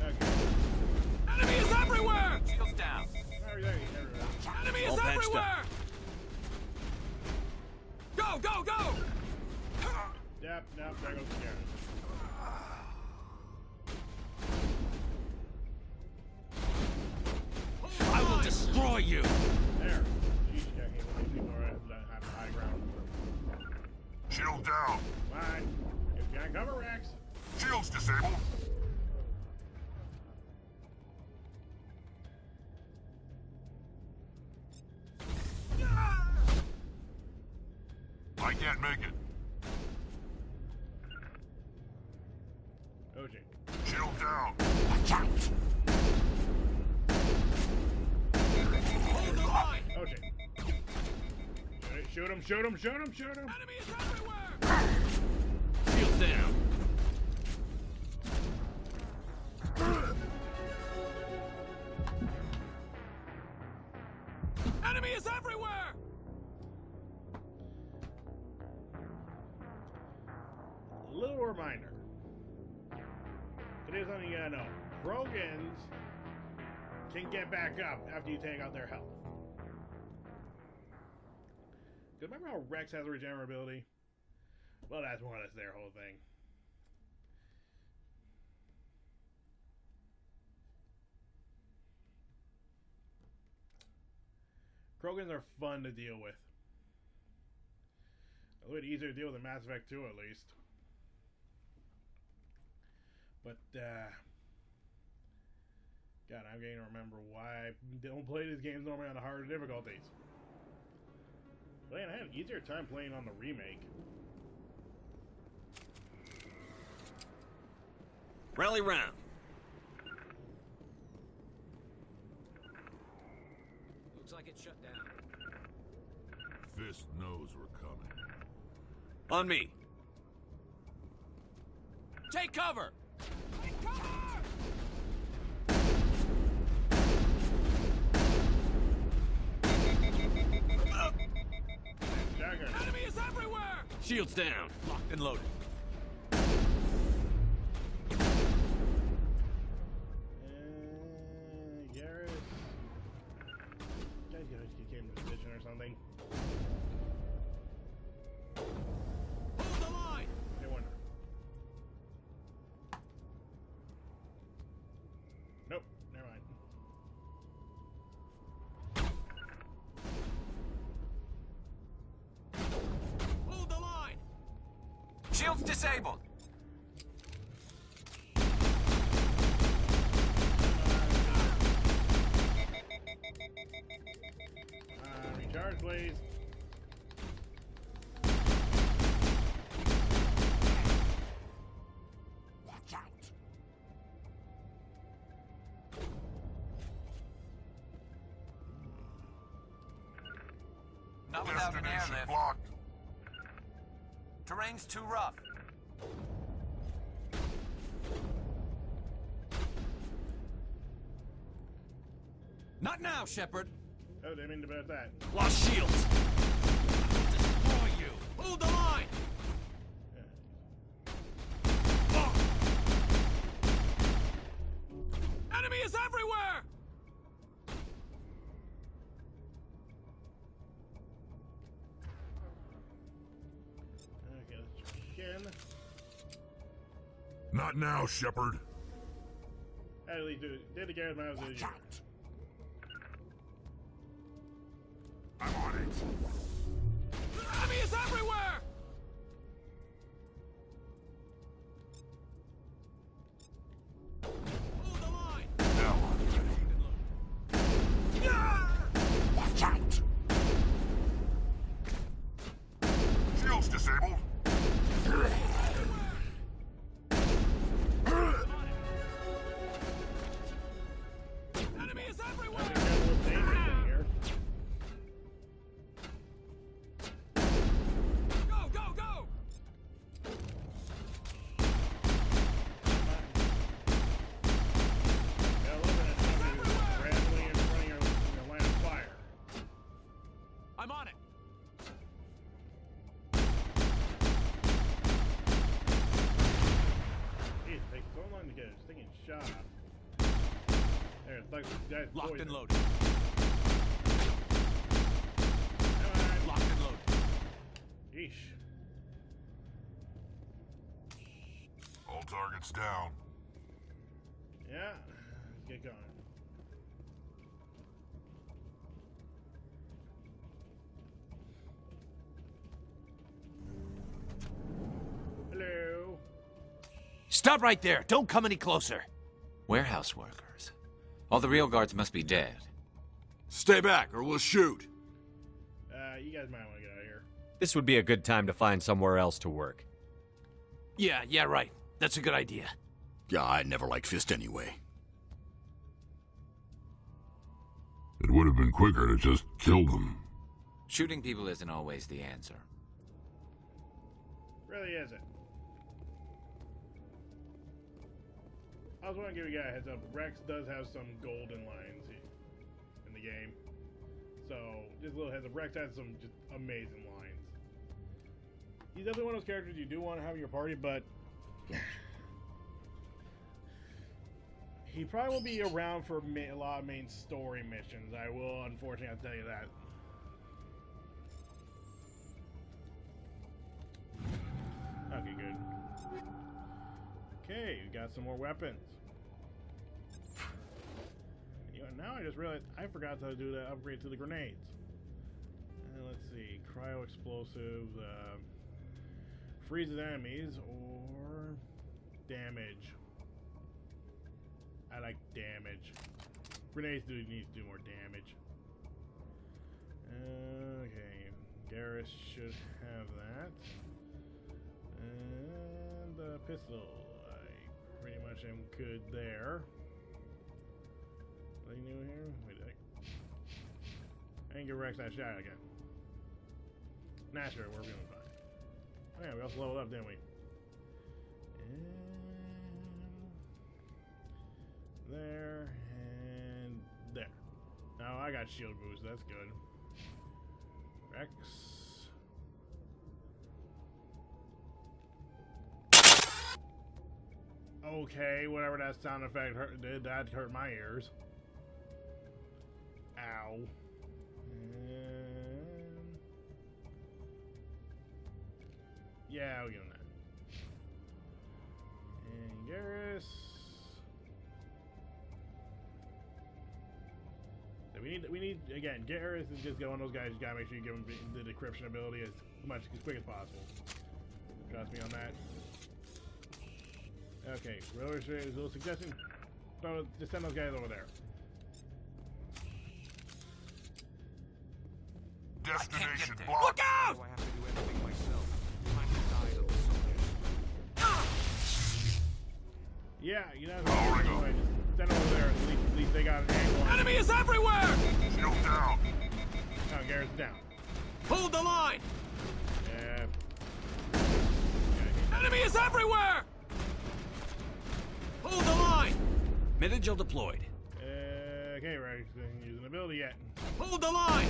Okay. Enemy is everywhere! Shields down. Everywhere. Enemy is All patched everywhere! up. Go, go, go! Yep, there goes the Garrus. I will destroy you! There. Jeez, Jackie, what do you think have the high ground? Shield down. Fine. If you can't cover, Rex. Shield's disabled. I can't make it. OJ. Shield down. Watch out! Hold the line! OJ. Shoot him, shoot him, shoot him, shoot him! Enemy is everywhere! Shields down! Enemy is everywhere! Little reminder. It is something you gotta know. Krogans can get back up after you take out their health. Remember how Rex has a regenerability? Well, that's more or less their whole thing. Krogans are fun to deal with. A little bit easier to deal with in Mass Effect 2, at least. But, God, I'm getting to remember why I don't play these games normally on the harder difficulties. Man, I had an easier time playing on the remake. Rally round! Looks like it's shut down. Fist knows we're coming. On me! Take cover! Take cover! Jagger. Enemy is everywhere! Shields down! Locked and loaded. Garrus. Guys gotta kick in position or something. Hold the line! I wonder. Nope, never mind. Hold the line! Shields disabled. Recharge, please. Watch out! Not without an Destination airlift. blocked. Terrain's too rough. Not now, Shepard! Oh, didn't mean to bet that. Lost shields! Destroy you! Hold the line! Oh. Enemy is everywhere! Okay, let's try again. Not now, Shepard. At least did the Garrus when I was a year. I'm on it. The enemy is everywhere! Hold the line! Now job. There, it's like that's Locked poison. and loaded. Locked and loaded. Yeesh. All targets down. Yeah, let's get going. Hello. Stop right there. Don't come any closer. Warehouse workers. All the real guards must be dead. Stay back, or we'll shoot. You guys might want to get out of here. This would be a good time to find somewhere else to work. Yeah, right. That's a good idea. Yeah, I never liked Fist anyway. It would have been quicker to just kill them. Shooting people isn't always the answer. Really isn't. I was want to give you guys a heads up. Rex does have some golden lines in the game. So, just a little heads up. Rex has some just amazing lines. He's definitely one of those characters you do want to have in your party, but he probably won't be around for a lot of main story missions. I will, unfortunately, I'll tell you that. Okay, good. Okay, we got some more weapons. You know, now I just realized I forgot to do the upgrade to the grenades. Let's see, cryo explosives, freezes enemies, or damage. I like damage. Grenades need to do more damage. Okay, Garrus should have that. And the pistol, I pretty much am good there. Anything new here? Wait a sec. I can give Rex that shot again. Nah, sure, we're doing fine. Oh yeah, we also leveled up, didn't we? And there, and there. Now I got shield boost, that's good. Rex. Okay, whatever that sound effect did, that hurt my ears. Ow. And yeah, I'll give him that. And Garrus. So we need again, Garrus is just one of those guys. You gotta make sure you give him the decryption ability as quick as possible. Trust me on that. Okay, is a little suggestion. So just send those guys over there. Destination blocked. Look out! Do I have to do everything myself? Time to die, little soldiers. Yeah, you know, just send them over there. At least they got an angle on. Enemy is everywhere! Shield down. Oh, Garrett's down. Hold the line! Yeah. Enemy is everywhere! Hold the line! Mitigil deployed. Okay, right. Using ability yet. Hold the line!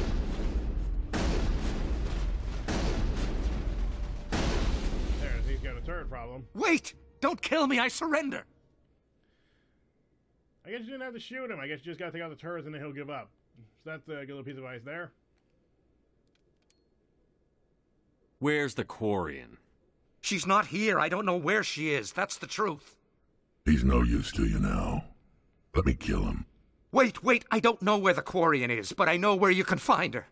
There, he's got a turret problem. Wait! Don't kill me, I surrender! I guess you didn't have to shoot him. I guess you just gotta take out the turrets and then he'll give up. So that's a good little piece of advice there. Where's the Quarian? She's not here. I don't know where she is. That's the truth. He's no use to you now. Let me kill him. Wait. I don't know where the Quarian is, but I know where you can find her.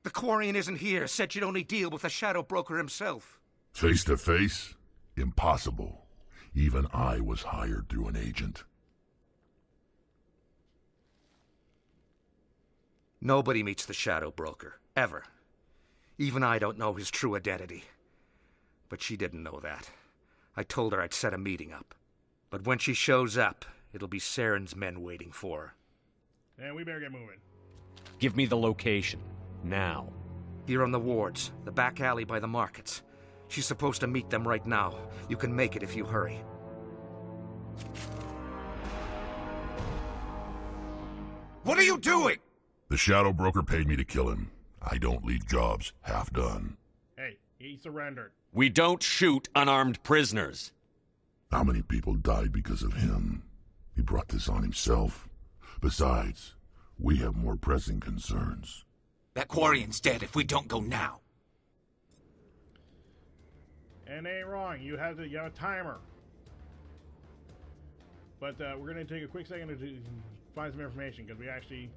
The Quarian isn't here. Said she'd only deal with the Shadow Broker himself. Face to face? Impossible. Even I was hired through an agent. Nobody meets the Shadow Broker. Ever. Even I don't know his true identity. But she didn't know that. I told her I'd set a meeting up. But when she shows up, it'll be Saren's men waiting for her. And we better get moving. Give me the location. Now. Here on the wards, the back alley by the markets. She's supposed to meet them right now. You can make it if you hurry. What are you doing? The Shadow Broker paid me to kill him. I don't leave jobs half done. Hey, he surrendered. We don't shoot unarmed prisoners. How many people died because of him? He brought this on himself. Besides, we have more pressing concerns. That Quarian's dead if we don't go now. And they ain't wrong. You have a timer. But we're going to take a quick second to find some information, because we actually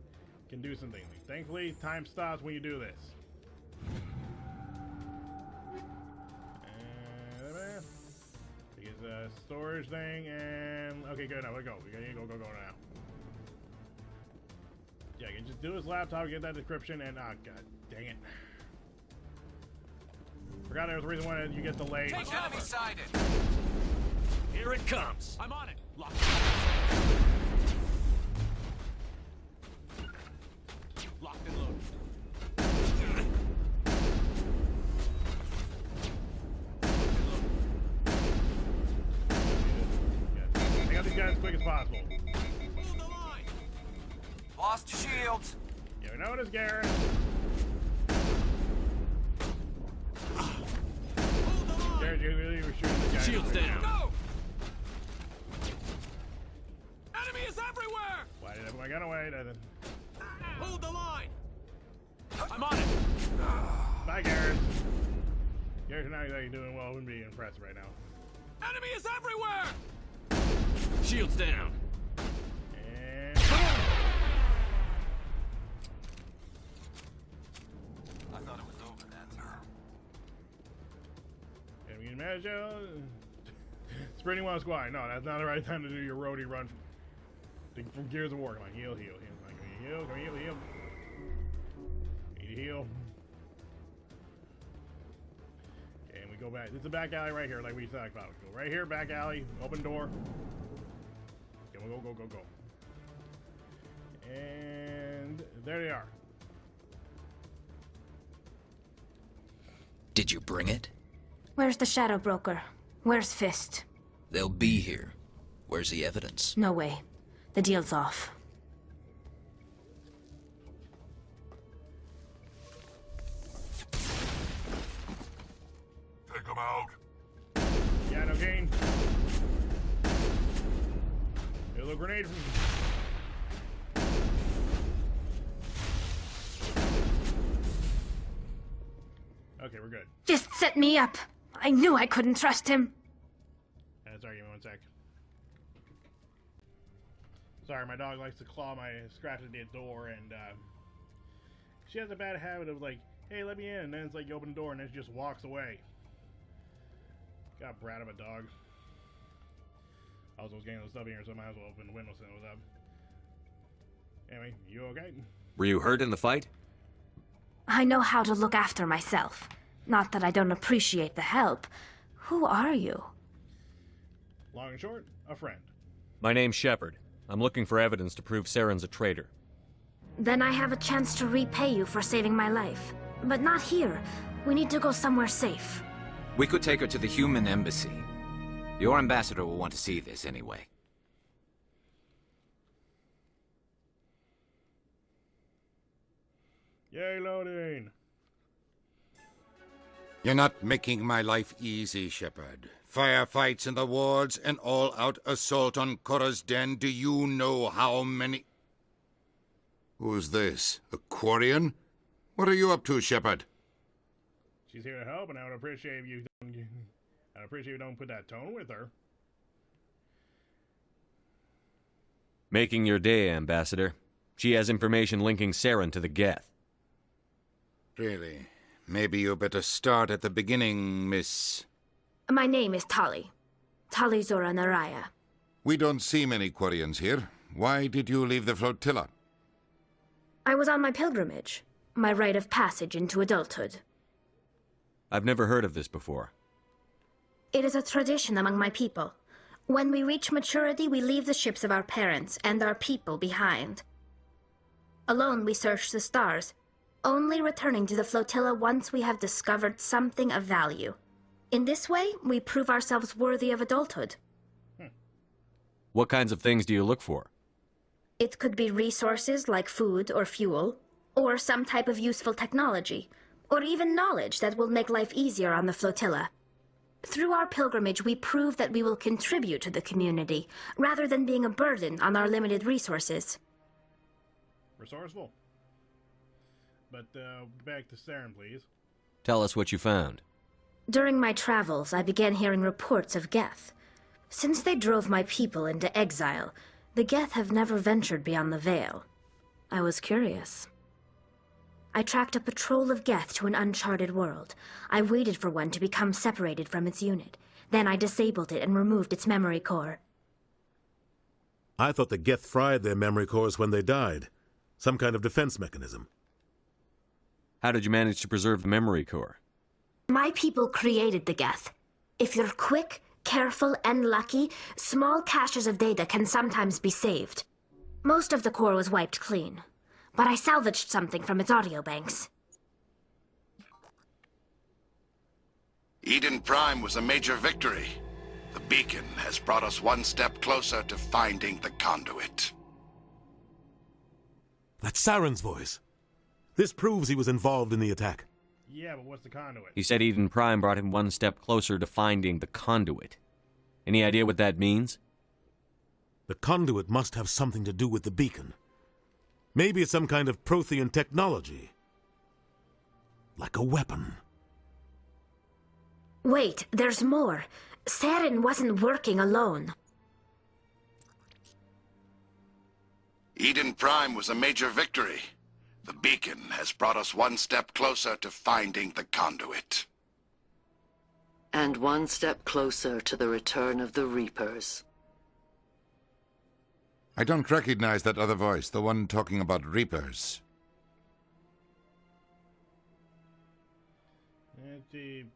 can do something. Thankfully, time stops when you do this. And it's a storage thing, and okay, good. Now we go. We gotta go now. Yeah, you can just do his laptop, get that description, and god dang it. Forgot there was a reason why you get delayed. Take enemy sided. Here it comes. I'm on it. Lock. Locked and loaded. Take out these guys as quick as possible. Hold the line. Lost shields. You notice, Garrett. Garrett, you really were shooting the guy. Shields down. Go! Enemy is everywhere. Why did I put my gun away? Hold the line. I'm on it. Bye, Garrett. Garrett's not exactly doing well. I wouldn't be impressed right now. Enemy is everywhere. Shields down. And I thought it was over that time. can we imagine? Sprinting while squatting. No, that's not the right time to do your roadie run from Gears of War. Come on, heal. Come on, heal. Need to heal. Okay, and we go back. This is the back alley right here, like we talked about. Go right here, back alley, open door. Okay, we'll go. And there they are. Did you bring it? Where's the Shadow Broker? Where's Fist? They'll be here. Where's the evidence? No way. The deal's off. Take him out. Yeah, no gain. Here's a little grenade from... Okay, we're good. Fist set me up. I knew I couldn't trust him. Sorry, give me 1 sec. Sorry, my dog likes to scratch at the door, and she has a bad habit of like, hey, let me in, and then it's like you open the door and then she just walks away. Got a brat of a dog. I was getting a little stuff here, so I might as well open the window so it was up. Anyway, you okay? Were you hurt in the fight? I know how to look after myself. Not that I don't appreciate the help. Who are you? Long and short, a friend. My name's Shepard. I'm looking for evidence to prove Saren's a traitor. Then I have a chance to repay you for saving my life. But not here. We need to go somewhere safe. We could take her to the human embassy. Your ambassador will want to see this anyway. Yay, loading! You're not making my life easy, Shepard. Firefights in the wards, an all-out assault on Korra's den. Do you know how many... Who's this? A Quarian? What are you up to, Shepard? She's here to help, and I would appreciate if you don't put that tone with her. Making your day, Ambassador. She has information linking Saren to the Geth. Really? Maybe you better start at the beginning, Miss... My name is Tali. Tali Zora Naraya. We don't see many Quarians here. Why did you leave the flotilla? I was on my pilgrimage. My rite of passage into adulthood. I've never heard of this before. It is a tradition among my people. When we reach maturity, we leave the ships of our parents and our people behind. Alone, we search the stars, only returning to the flotilla once we have discovered something of value. In this way, we prove ourselves worthy of adulthood. What kinds of things do you look for? It could be resources like food or fuel, or some type of useful technology, or even knowledge that will make life easier on the flotilla. Through our pilgrimage, we prove that we will contribute to the community, rather than being a burden on our limited resources. Resourceful. But, back to Saren, please. Tell us what you found. During my travels, I began hearing reports of Geth. Since they drove my people into exile, the Geth have never ventured beyond the Veil. I was curious. I tracked a patrol of Geth to an uncharted world. I waited for one to become separated from its unit. Then I disabled it and removed its memory core. I thought the Geth fried their memory cores when they died. Some kind of defense mechanism. How did you manage to preserve the memory core? My people created the Geth. If you're quick, careful, and lucky, small caches of data can sometimes be saved. Most of the core was wiped clean, but I salvaged something from its audio banks. Eden Prime was a major victory. The beacon has brought us one step closer to finding the conduit. That's Saren's voice. This proves he was involved in the attack. Yeah, but what's the conduit? He said Eden Prime brought him one step closer to finding the conduit. Any idea what that means? The conduit must have something to do with the beacon. Maybe it's some kind of Prothean technology. Like a weapon. Wait, there's more. Saren wasn't working alone. Eden Prime was a major victory. The beacon has brought us one step closer to finding the conduit. And one step closer to the return of the Reapers. I don't recognize that other voice, the one talking about Reapers. It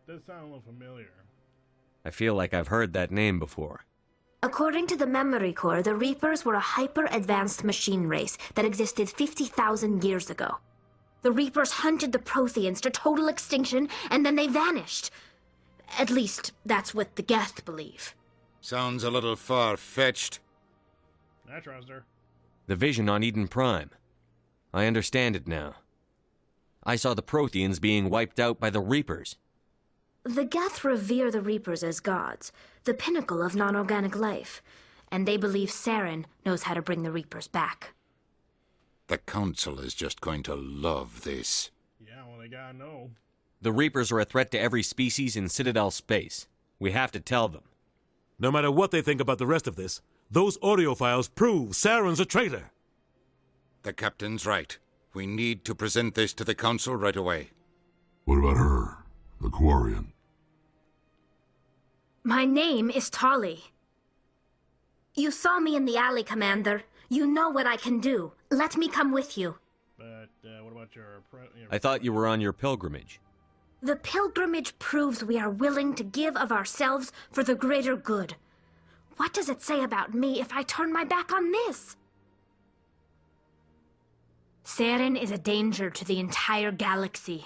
does sound a little familiar. I feel like I've heard that name before. According to the memory core, the Reapers were a hyper-advanced machine race that existed 50,000 years ago. The Reapers hunted the Protheans to total extinction, and then they vanished. At least, that's what the Geth believe. Sounds a little far-fetched. I trust her. The vision on Eden Prime. I understand it now. I saw the Protheans being wiped out by the Reapers. The Geth revere the Reapers as gods, the pinnacle of non-organic life, and they believe Saren knows how to bring the Reapers back. The Council is just going to love this. Yeah, well, they gotta know. The Reapers are a threat to every species in Citadel space. We have to tell them. No matter what they think about the rest of this, those audio files prove Saren's a traitor. The Captain's right. We need to present this to the Council right away. What about her, the Quarian? My name is Tolly. You saw me in the alley, Commander. You know what I can do. Let me come with you. But what about your... I thought you were on your pilgrimage. The pilgrimage proves we are willing to give of ourselves for the greater good. What does it say about me if I turn my back on this? Saren is a danger to the entire galaxy.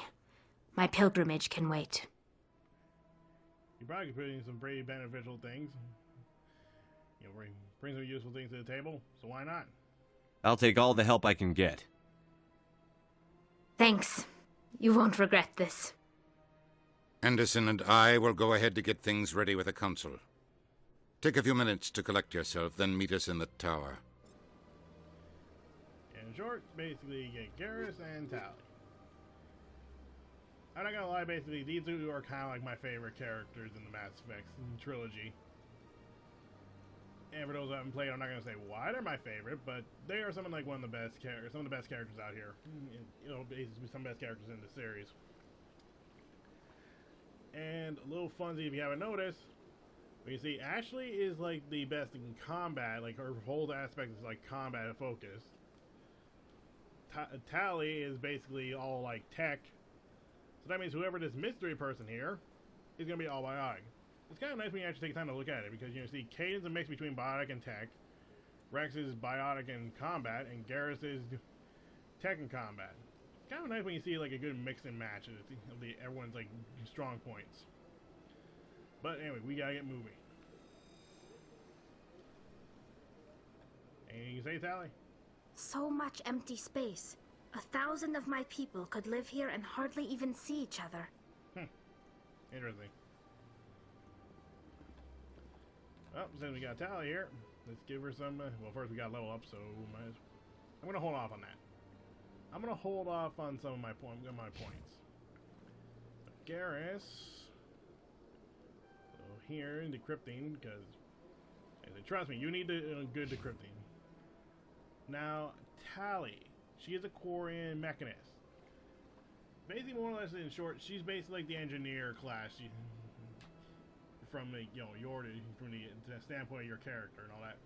My pilgrimage can wait. You probably could put in some pretty beneficial things. You know, bring some useful things to the table, so why not? I'll take all the help I can get. Thanks. You won't regret this. Anderson and I will go ahead to get things ready with the Council. Take a few minutes to collect yourself, then meet us in the tower. In short, basically you get Garrus and Tally. I'm not gonna lie, basically these two are kind of like my favorite characters in the Mass Effect trilogy. And for those who haven't played, I'm not gonna say why they're my favorite, but they are some of the best characters out here. You know, basically some of the best characters in the series. And a little funsy if you haven't noticed, but you see, Ashley is like the best in combat. Like her whole aspect is like combat focused. Tally is basically all like tech. So that means whoever this mystery person here is gonna be all biotic. It's kind of nice when you actually take time to look at it, because you know, see, Caden's a mix between biotic and tech. Rex is biotic and combat, and Garrus is tech and combat. It's kind of nice when you see like a good mix and match of everyone's like strong points. But anyway, we gotta get moving. Anything you say, Tally? So much empty space. 1,000 of my people could live here and hardly even see each other. Interesting. Oh, since we got Tally here, let's give her some. Well, first we got level up, so I'm gonna hold off on that. I'm gonna hold off on some of my points. Garrus. So here in decrypting, because trust me, you need good decrypting. Now, Tally, she is a Quarian mechanist. Basically, more or less, in short, she's basically like the engineer class. From the from the standpoint of your character and all that.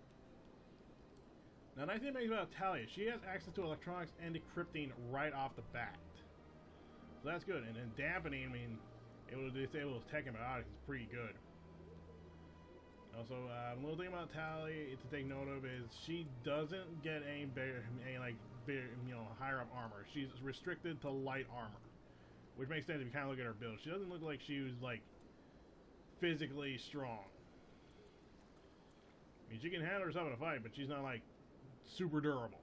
Now, nice thing about Talia, she has access to electronics and decrypting right off the bat. So that's good. And then dampening, I mean, able to disable those tech antibiotics is pretty good. Also, a little thing about Talia to take note of is she doesn't get any higher up armor. She's restricted to light armor, which makes sense if you kind of look at her build. She doesn't look like she was like physically strong. I mean, she can handle herself in a fight, but she's not like super durable.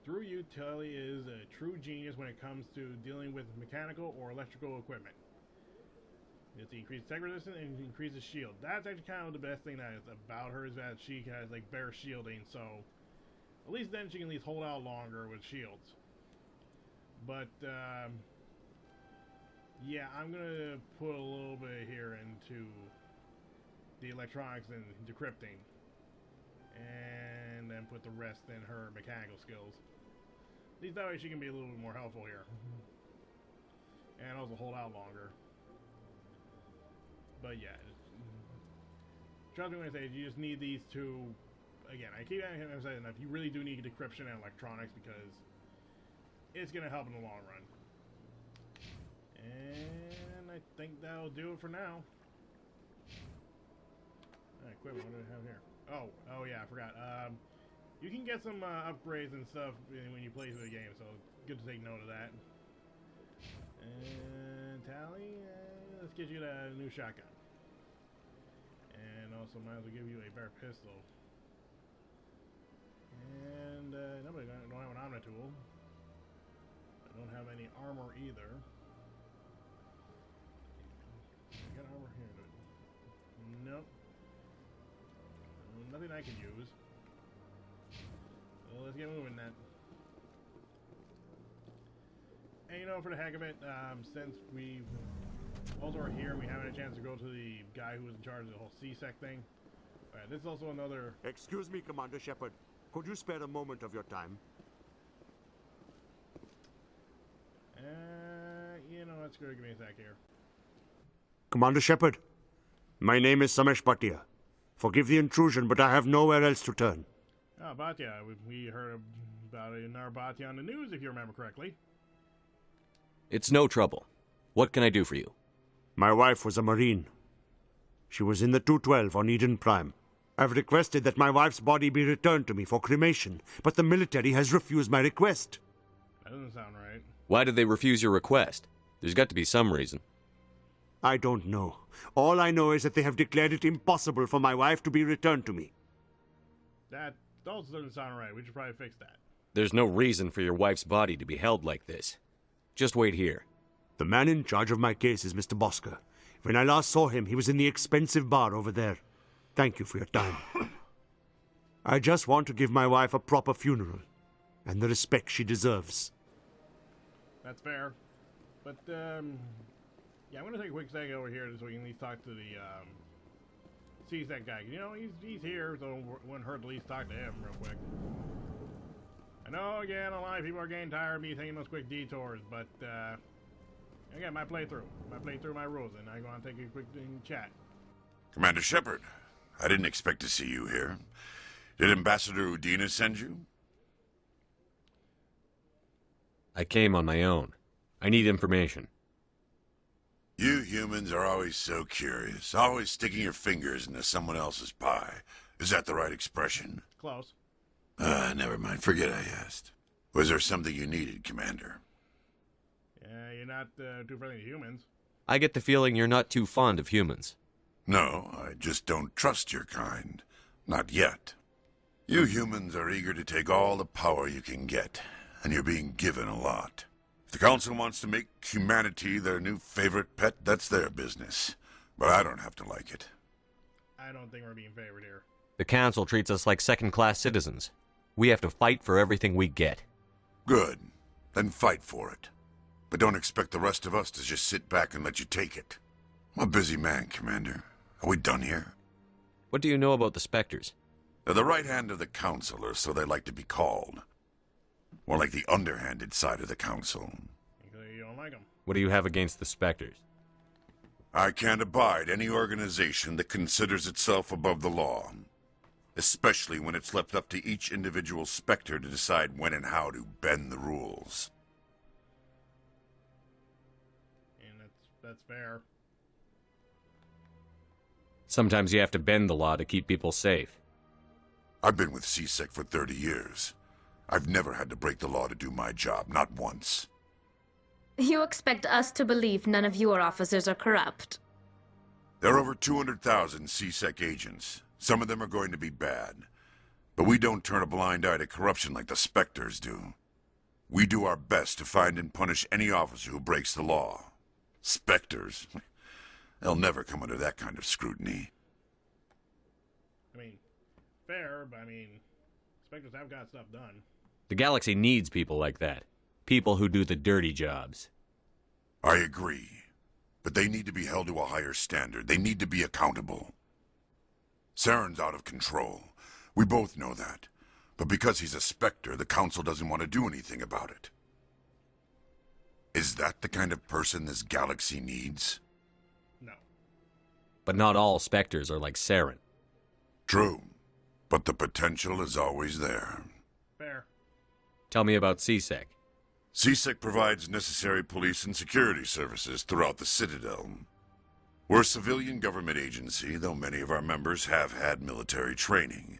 Through you, Tully is a true genius when it comes to dealing with mechanical or electrical equipment. It's increased attack resistance and increases shield. That's actually kind of the best thing that is about her, is that she has like better shielding, so at least then she can at least hold out longer with shields. But yeah, I'm gonna put a little bit here into the electronics and decrypting, and then put the rest in her mechanical skills. At least that way she can be a little bit more helpful here, and also hold out longer. But yeah, trust me when I say you just need these two. Again, I keep emphasizing that you really do need decryption and electronics because it's gonna help in the long run. And I think that'll do it for now. Equipment, what do we have here? Oh yeah, I forgot. You can get some upgrades and stuff when you play through the game, so good to take note of that. And Tally, let's get you a new shotgun. And also might as well give you a better pistol. And nobody don't have an Omni tool. I don't have any armor either. I got armor here. Nope. Nothing I can use. So let's get moving then. And you know, for the heck of it, since we also are here, we haven't had a chance to go to the guy who was in charge of the whole CSEC thing. Alright, this is also another... Excuse me, Commander Shepard. Could you spare a moment of your time? You know, that's good. Give me a sec here. Commander Shepard, my name is Samesh Bhatia. Forgive the intrusion, but I have nowhere else to turn. Oh, Bhatia. We heard about another Bhatia on the news, if you remember correctly. It's no trouble. What can I do for you? My wife was a Marine. She was in the 212 on Eden Prime. I've requested that my wife's body be returned to me for cremation, but the military has refused my request. That doesn't sound right. Why did they refuse your request? There's got to be some reason. I don't know. All I know is that they have declared it impossible for my wife to be returned to me. That also doesn't sound right. We should probably fix that. There's no reason for your wife's body to be held like this. Just wait here. The man in charge of my case is Mr. Bosker. When I last saw him, he was in the expensive bar over there. Thank you for your time. I just want to give my wife a proper funeral, and the respect she deserves. That's fair. But, yeah, I'm going to take a quick second over here so we can at least talk to the, CSEC guy. You know, he's here, so it wouldn't hurt to at least talk to him real quick. I know, again, a lot of people are getting tired of me taking those quick detours, but, again, my playthrough, my rules, and I'm going to take a quick chat. Commander Shepard, I didn't expect to see you here. Did Ambassador Udina send you? I came on my own. I need information. You humans are always so curious, always sticking your fingers into someone else's pie. Is that the right expression? Close. Never mind. Forget I asked. Was there something you needed, Commander? Yeah, you're not too friendly to humans. I get the feeling you're not too fond of humans. No, I just don't trust your kind. Not yet. You humans are eager to take all the power you can get, and you're being given a lot. If the Council wants to make humanity their new favorite pet, that's their business. But I don't have to like it. I don't think we're being favored here. The Council treats us like second-class citizens. We have to fight for everything we get. Good. Then fight for it. But don't expect the rest of us to just sit back and let you take it. I'm a busy man, Commander. Are we done here? What do you know about the Spectres? They're the right hand of the Council, or so they like to be called. More like the underhanded side of the Council. You don't like them. What do you have against the Spectres? I can't abide any organization that considers itself above the law. Especially when it's left up to each individual Spectre to decide when and how to bend the rules. And that's fair. Sometimes you have to bend the law to keep people safe. I've been with CSEC for 30 years. I've never had to break the law to do my job, not once. You expect us to believe none of your officers are corrupt? There are over 200,000 CSEC agents. Some of them are going to be bad. But we don't turn a blind eye to corruption like the Spectres do. We do our best to find and punish any officer who breaks the law. Spectres? They'll never come under that kind of scrutiny. I mean, fair, but I mean, Spectres have got stuff done. The galaxy needs people like that. People who do the dirty jobs. I agree. But they need to be held to a higher standard. They need to be accountable. Saren's out of control. We both know that. But because he's a Spectre, the Council doesn't want to do anything about it. Is that the kind of person this galaxy needs? No. But not all Spectres are like Saren. True. But the potential is always there. Fair. Tell me about CSEC. CSEC provides necessary police and security services throughout the Citadel. We're a civilian government agency, though many of our members have had military training.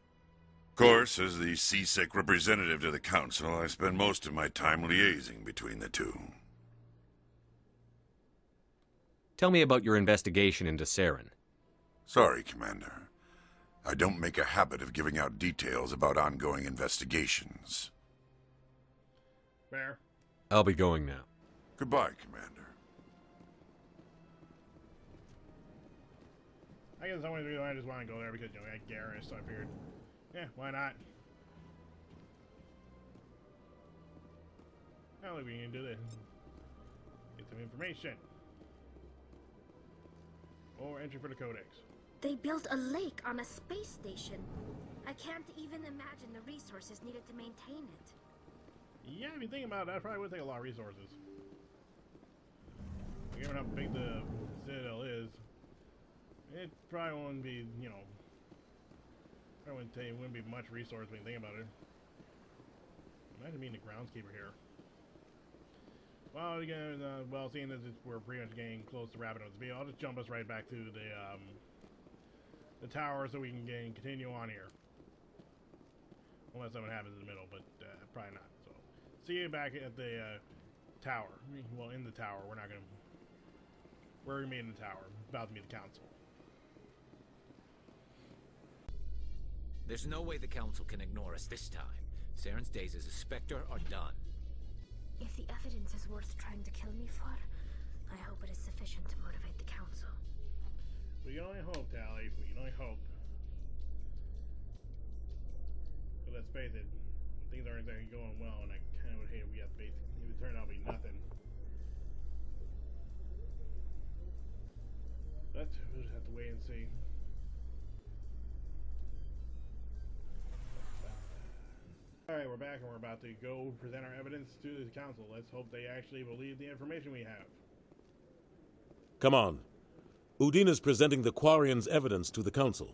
Of course, as the CSEC representative to the Council, I spend most of my time liaising between the two. Tell me about your investigation into Saren. Sorry, Commander. I don't make a habit of giving out details about ongoing investigations. Fair. I'll be going now. Goodbye, Commander. I guess someone's reason I just want to go there because, you know, I got Garrus, so I figured, yeah, why not? Now look, we can do this. Get some information. Or entry for the Codex. They built a lake on a space station. I can't even imagine the resources needed to maintain it. Yeah, if you think about it, that probably would take a lot of resources. Given how big the Citadel is, it probably wouldn't be, you know, I wouldn't say it wouldn't be much resource when you think about it. Imagine being the groundskeeper here. Well, again, well, seeing as we're pretty much getting close to wrapping up this video, I'll just jump us right back to the tower so we can continue on here. Unless something happens in the middle, but probably not. So, see you back at the tower. Well, in the tower. We're gonna be in the tower. About to meet the Council. There's no way the Council can ignore us this time. Saren's days as a Spectre are done. If the evidence is worth trying to kill me for, I hope it is sufficient to motivate the Council. We can only hope, Tally. We can only hope. But let's face it, things aren't exactly going well, and I kind of would hate if we have to if it turned out to be nothing. But we'll just have to wait and see. Alright, we're back and we're about to go present our evidence to the Council. Let's hope they actually believe the information we have. Come on. Udina's presenting the Quarians' evidence to the Council.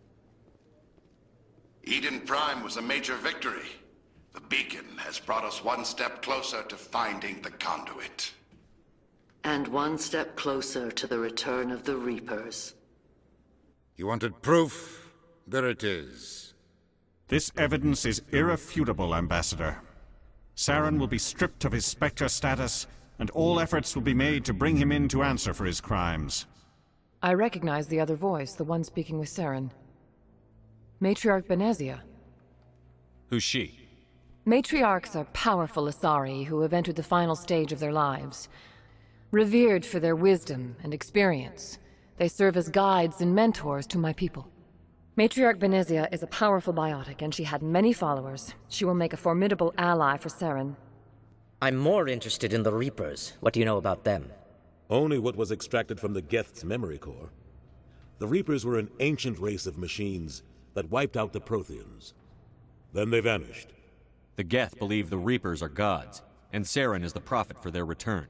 Eden Prime was a major victory. The beacon has brought us one step closer to finding the conduit. And one step closer to the return of the Reapers. You wanted proof? There it is. This evidence is irrefutable, Ambassador. Saren will be stripped of his Spectre status, and all efforts will be made to bring him in to answer for his crimes. I recognize the other voice, the one speaking with Saren. Matriarch Benezia. Who's she? Matriarchs are powerful Asari who have entered the final stage of their lives. Revered for their wisdom and experience, they serve as guides and mentors to my people. Matriarch Benezia is a powerful biotic, and she had many followers. She will make a formidable ally for Saren. I'm more interested in the Reapers. What do you know about them? Only what was extracted from the Geth's memory core. The Reapers were an ancient race of machines that wiped out the Protheans. Then they vanished. The Geth believe the Reapers are gods, and Saren is the prophet for their return.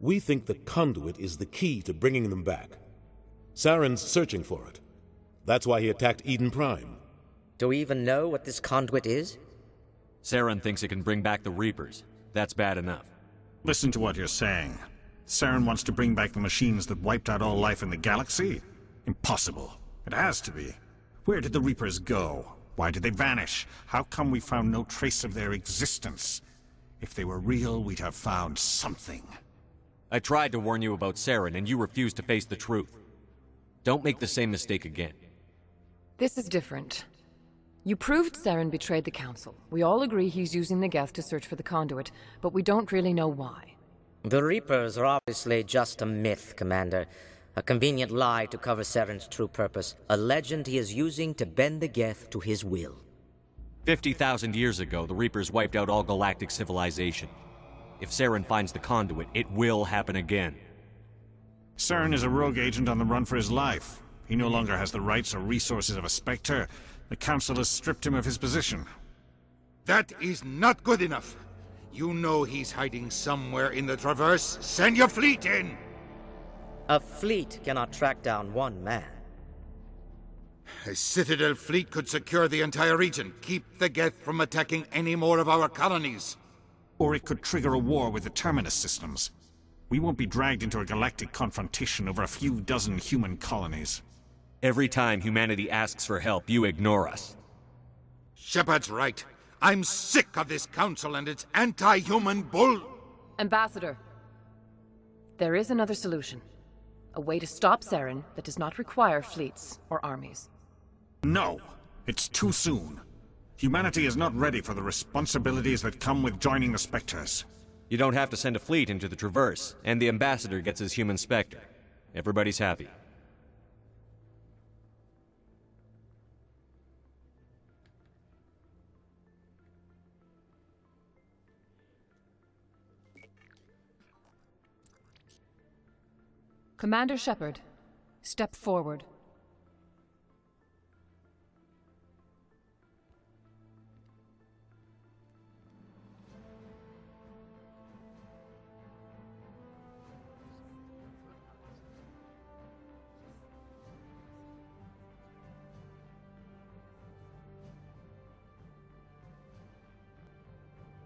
We think the conduit is the key to bringing them back. Saren's searching for it. That's why he attacked Eden Prime. Do we even know what this conduit is? Saren thinks it can bring back the Reapers. That's bad enough. Listen to what you're saying. Saren wants to bring back the machines that wiped out all life in the galaxy? Impossible. It has to be. Where did the Reapers go? Why did they vanish? How come we found no trace of their existence? If they were real, we'd have found something. I tried to warn you about Saren, and you refused to face the truth. Don't make the same mistake again. This is different. You proved Saren betrayed the Council. We all agree he's using the Geth to search for the conduit, but we don't really know why. The Reapers are obviously just a myth, Commander. A convenient lie to cover Saren's true purpose. A legend he is using to bend the Geth to his will. 50,000 years ago, the Reapers wiped out all galactic civilization. If Saren finds the conduit, it will happen again. Saren is a rogue agent on the run for his life. He no longer has the rights or resources of a Spectre. The Council has stripped him of his position. That is not good enough. You know he's hiding somewhere in the Traverse. Send your fleet in! A fleet cannot track down one man. A Citadel fleet could secure the entire region, keep the Geth from attacking any more of our colonies. Or it could trigger a war with the Terminus systems. We won't be dragged into a galactic confrontation over a few dozen human colonies. Every time humanity asks for help, you ignore us. Shepard's right. I'm sick of this council and its anti-human bull... Ambassador, there is another solution. A way to stop Saren that does not require fleets or armies. No, it's too soon. Humanity is not ready for the responsibilities that come with joining the Spectres. You don't have to send a fleet into the Traverse, and the Ambassador gets his human Spectre. Everybody's happy. Commander Shepard, step forward.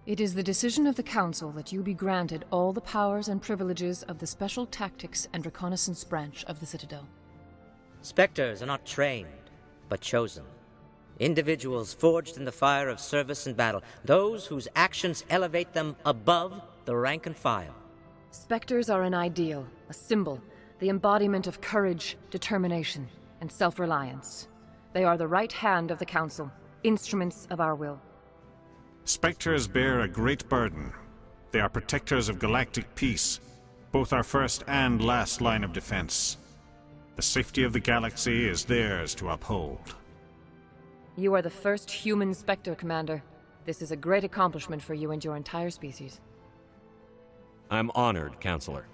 It is the decision of the Council that you be granted all the powers and privileges of the Special Tactics and Reconnaissance Branch of the Citadel. Spectres are not trained, but chosen. Individuals forged in the fire of service and battle, those whose actions elevate them above the rank and file. Spectres are an ideal, a symbol, the embodiment of courage, determination, and self-reliance. They are the right hand of the Council, instruments of our will. Spectres bear a great burden. They are protectors of galactic peace, both our first and last line of defense. The safety of the galaxy is theirs to uphold. You are the first human Spectre, Commander. This is a great accomplishment for you and your entire species. I'm honored, Counselor.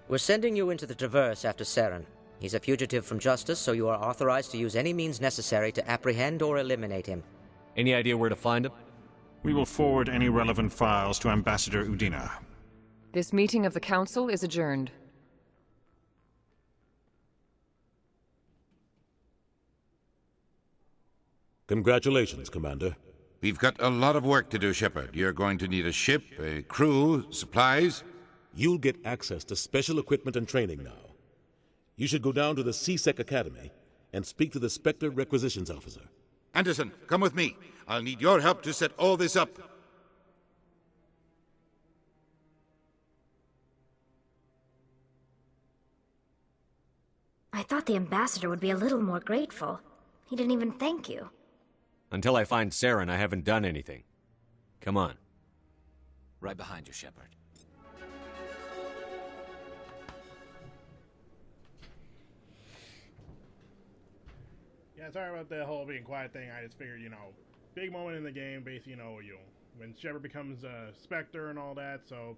We're sending you into the Traverse after Saren. He's a fugitive from justice, so you are authorized to use any means necessary to apprehend or eliminate him. Any idea where to find him? We will forward any relevant files to Ambassador Udina. This meeting of the Council is adjourned. Congratulations, Commander. We've got a lot of work to do, Shepard. You're going to need a ship, a crew, supplies. You'll get access to special equipment and training now. You should go down to the C-Sec Academy and speak to the Spectre Requisitions Officer. Anderson, come with me. I'll need your help to set all this up. I thought the ambassador would be a little more grateful. He didn't even thank you. Until I find Saren, I haven't done anything. Come on. Right behind you, Shepard. Yeah, sorry about the whole being quiet thing. I just figured, you know, big moment in the game, basically, you know, when Shepard becomes a Spectre and all that, so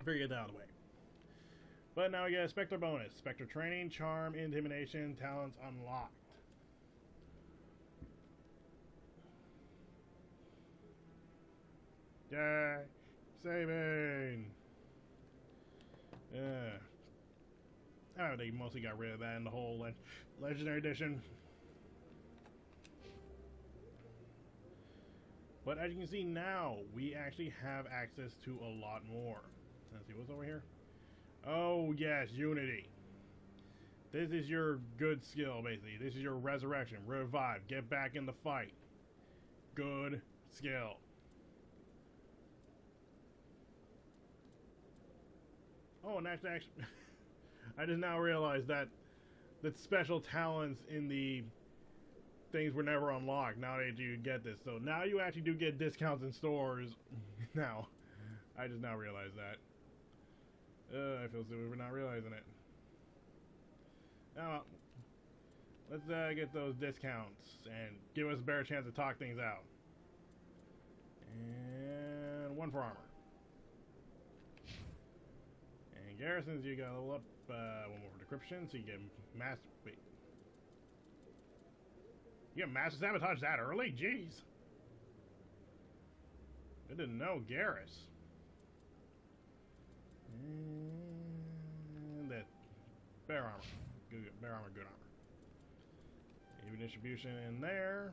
I figured that out of the way. But now we get a Spectre bonus. Spectre training, charm, intimidation, talents unlocked. Yay! Saving! Yeah. Oh, they mostly got rid of that in the whole Legendary Edition. But as you can see now, we actually have access to a lot more. Let's see, what's over here? Oh, yes, Unity. This is your good skill, basically. This is your resurrection. Revive. Get back in the fight. Good skill. Oh, and actually I just now realized that the special talents in the things were never unlocked. Now that you get this, so now you actually do get discounts in stores. Now, I just now realized that. I feel stupid for not realizing it. Now, let's get those discounts and give us a better chance to talk things out. And 1 for armor. And garrisons, you gotta level up 1 more for decryption, so you get master. Wait. You get master sabotage that early? Jeez. I didn't know, Garrus. And that bear armor. Good, bear armor, good armor. Even distribution in there.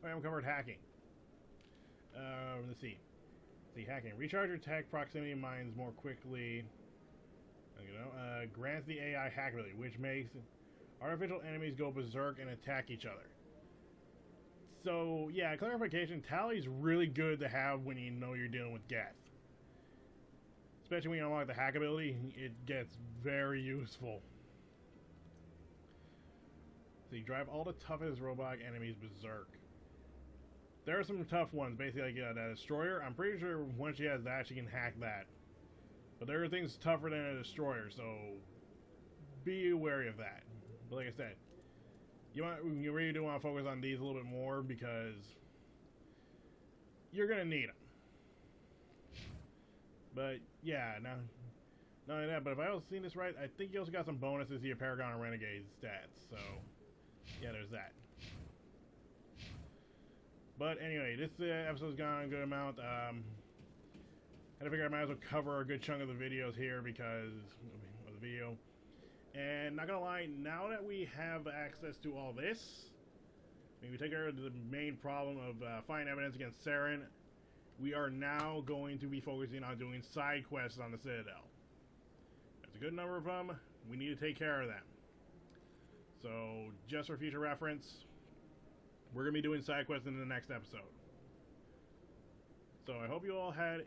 Oh, I haven't covered hacking. Let's see. Hacking. Recharge your tech proximity mines more quickly. You know, grants the AI hack ability, which makes artificial enemies go berserk and attack each other. So, yeah, clarification, Tally's really good to have when you know you're dealing with Geth. Especially when you unlock the hack ability, it gets very useful. So you drive all the toughest robotic enemies berserk. There are some tough ones, basically like that Destroyer. I'm pretty sure once she has that, she can hack that. But there are things tougher than a Destroyer, so be wary of that. But like I said, you really do want to focus on these a little bit more because you're gonna need them. But yeah, not only that, but if I also seen this right, I think you also got some bonuses to your Paragon and Renegade stats. So yeah, there's that. But anyway, this episode's gone a good amount. I had to figure I might as well cover a good chunk of the videos here because of the video. And not gonna lie, now that we have access to all this, I mean, we take care of the main problem of finding evidence against Saren. We are now going to be focusing on doing side quests on the Citadel. There's a good number of them. We need to take care of them. So, just for future reference, we're going to be doing side quests in the next episode. So, I hope you all had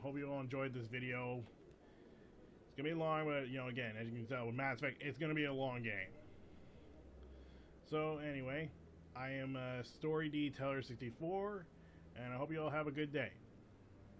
hope you all enjoyed this video. It's going to be long, but, again, as you can tell with Mass Effect, it's going to be a long game. So, anyway, I am Story D Teller 64, and I hope you all have a good day.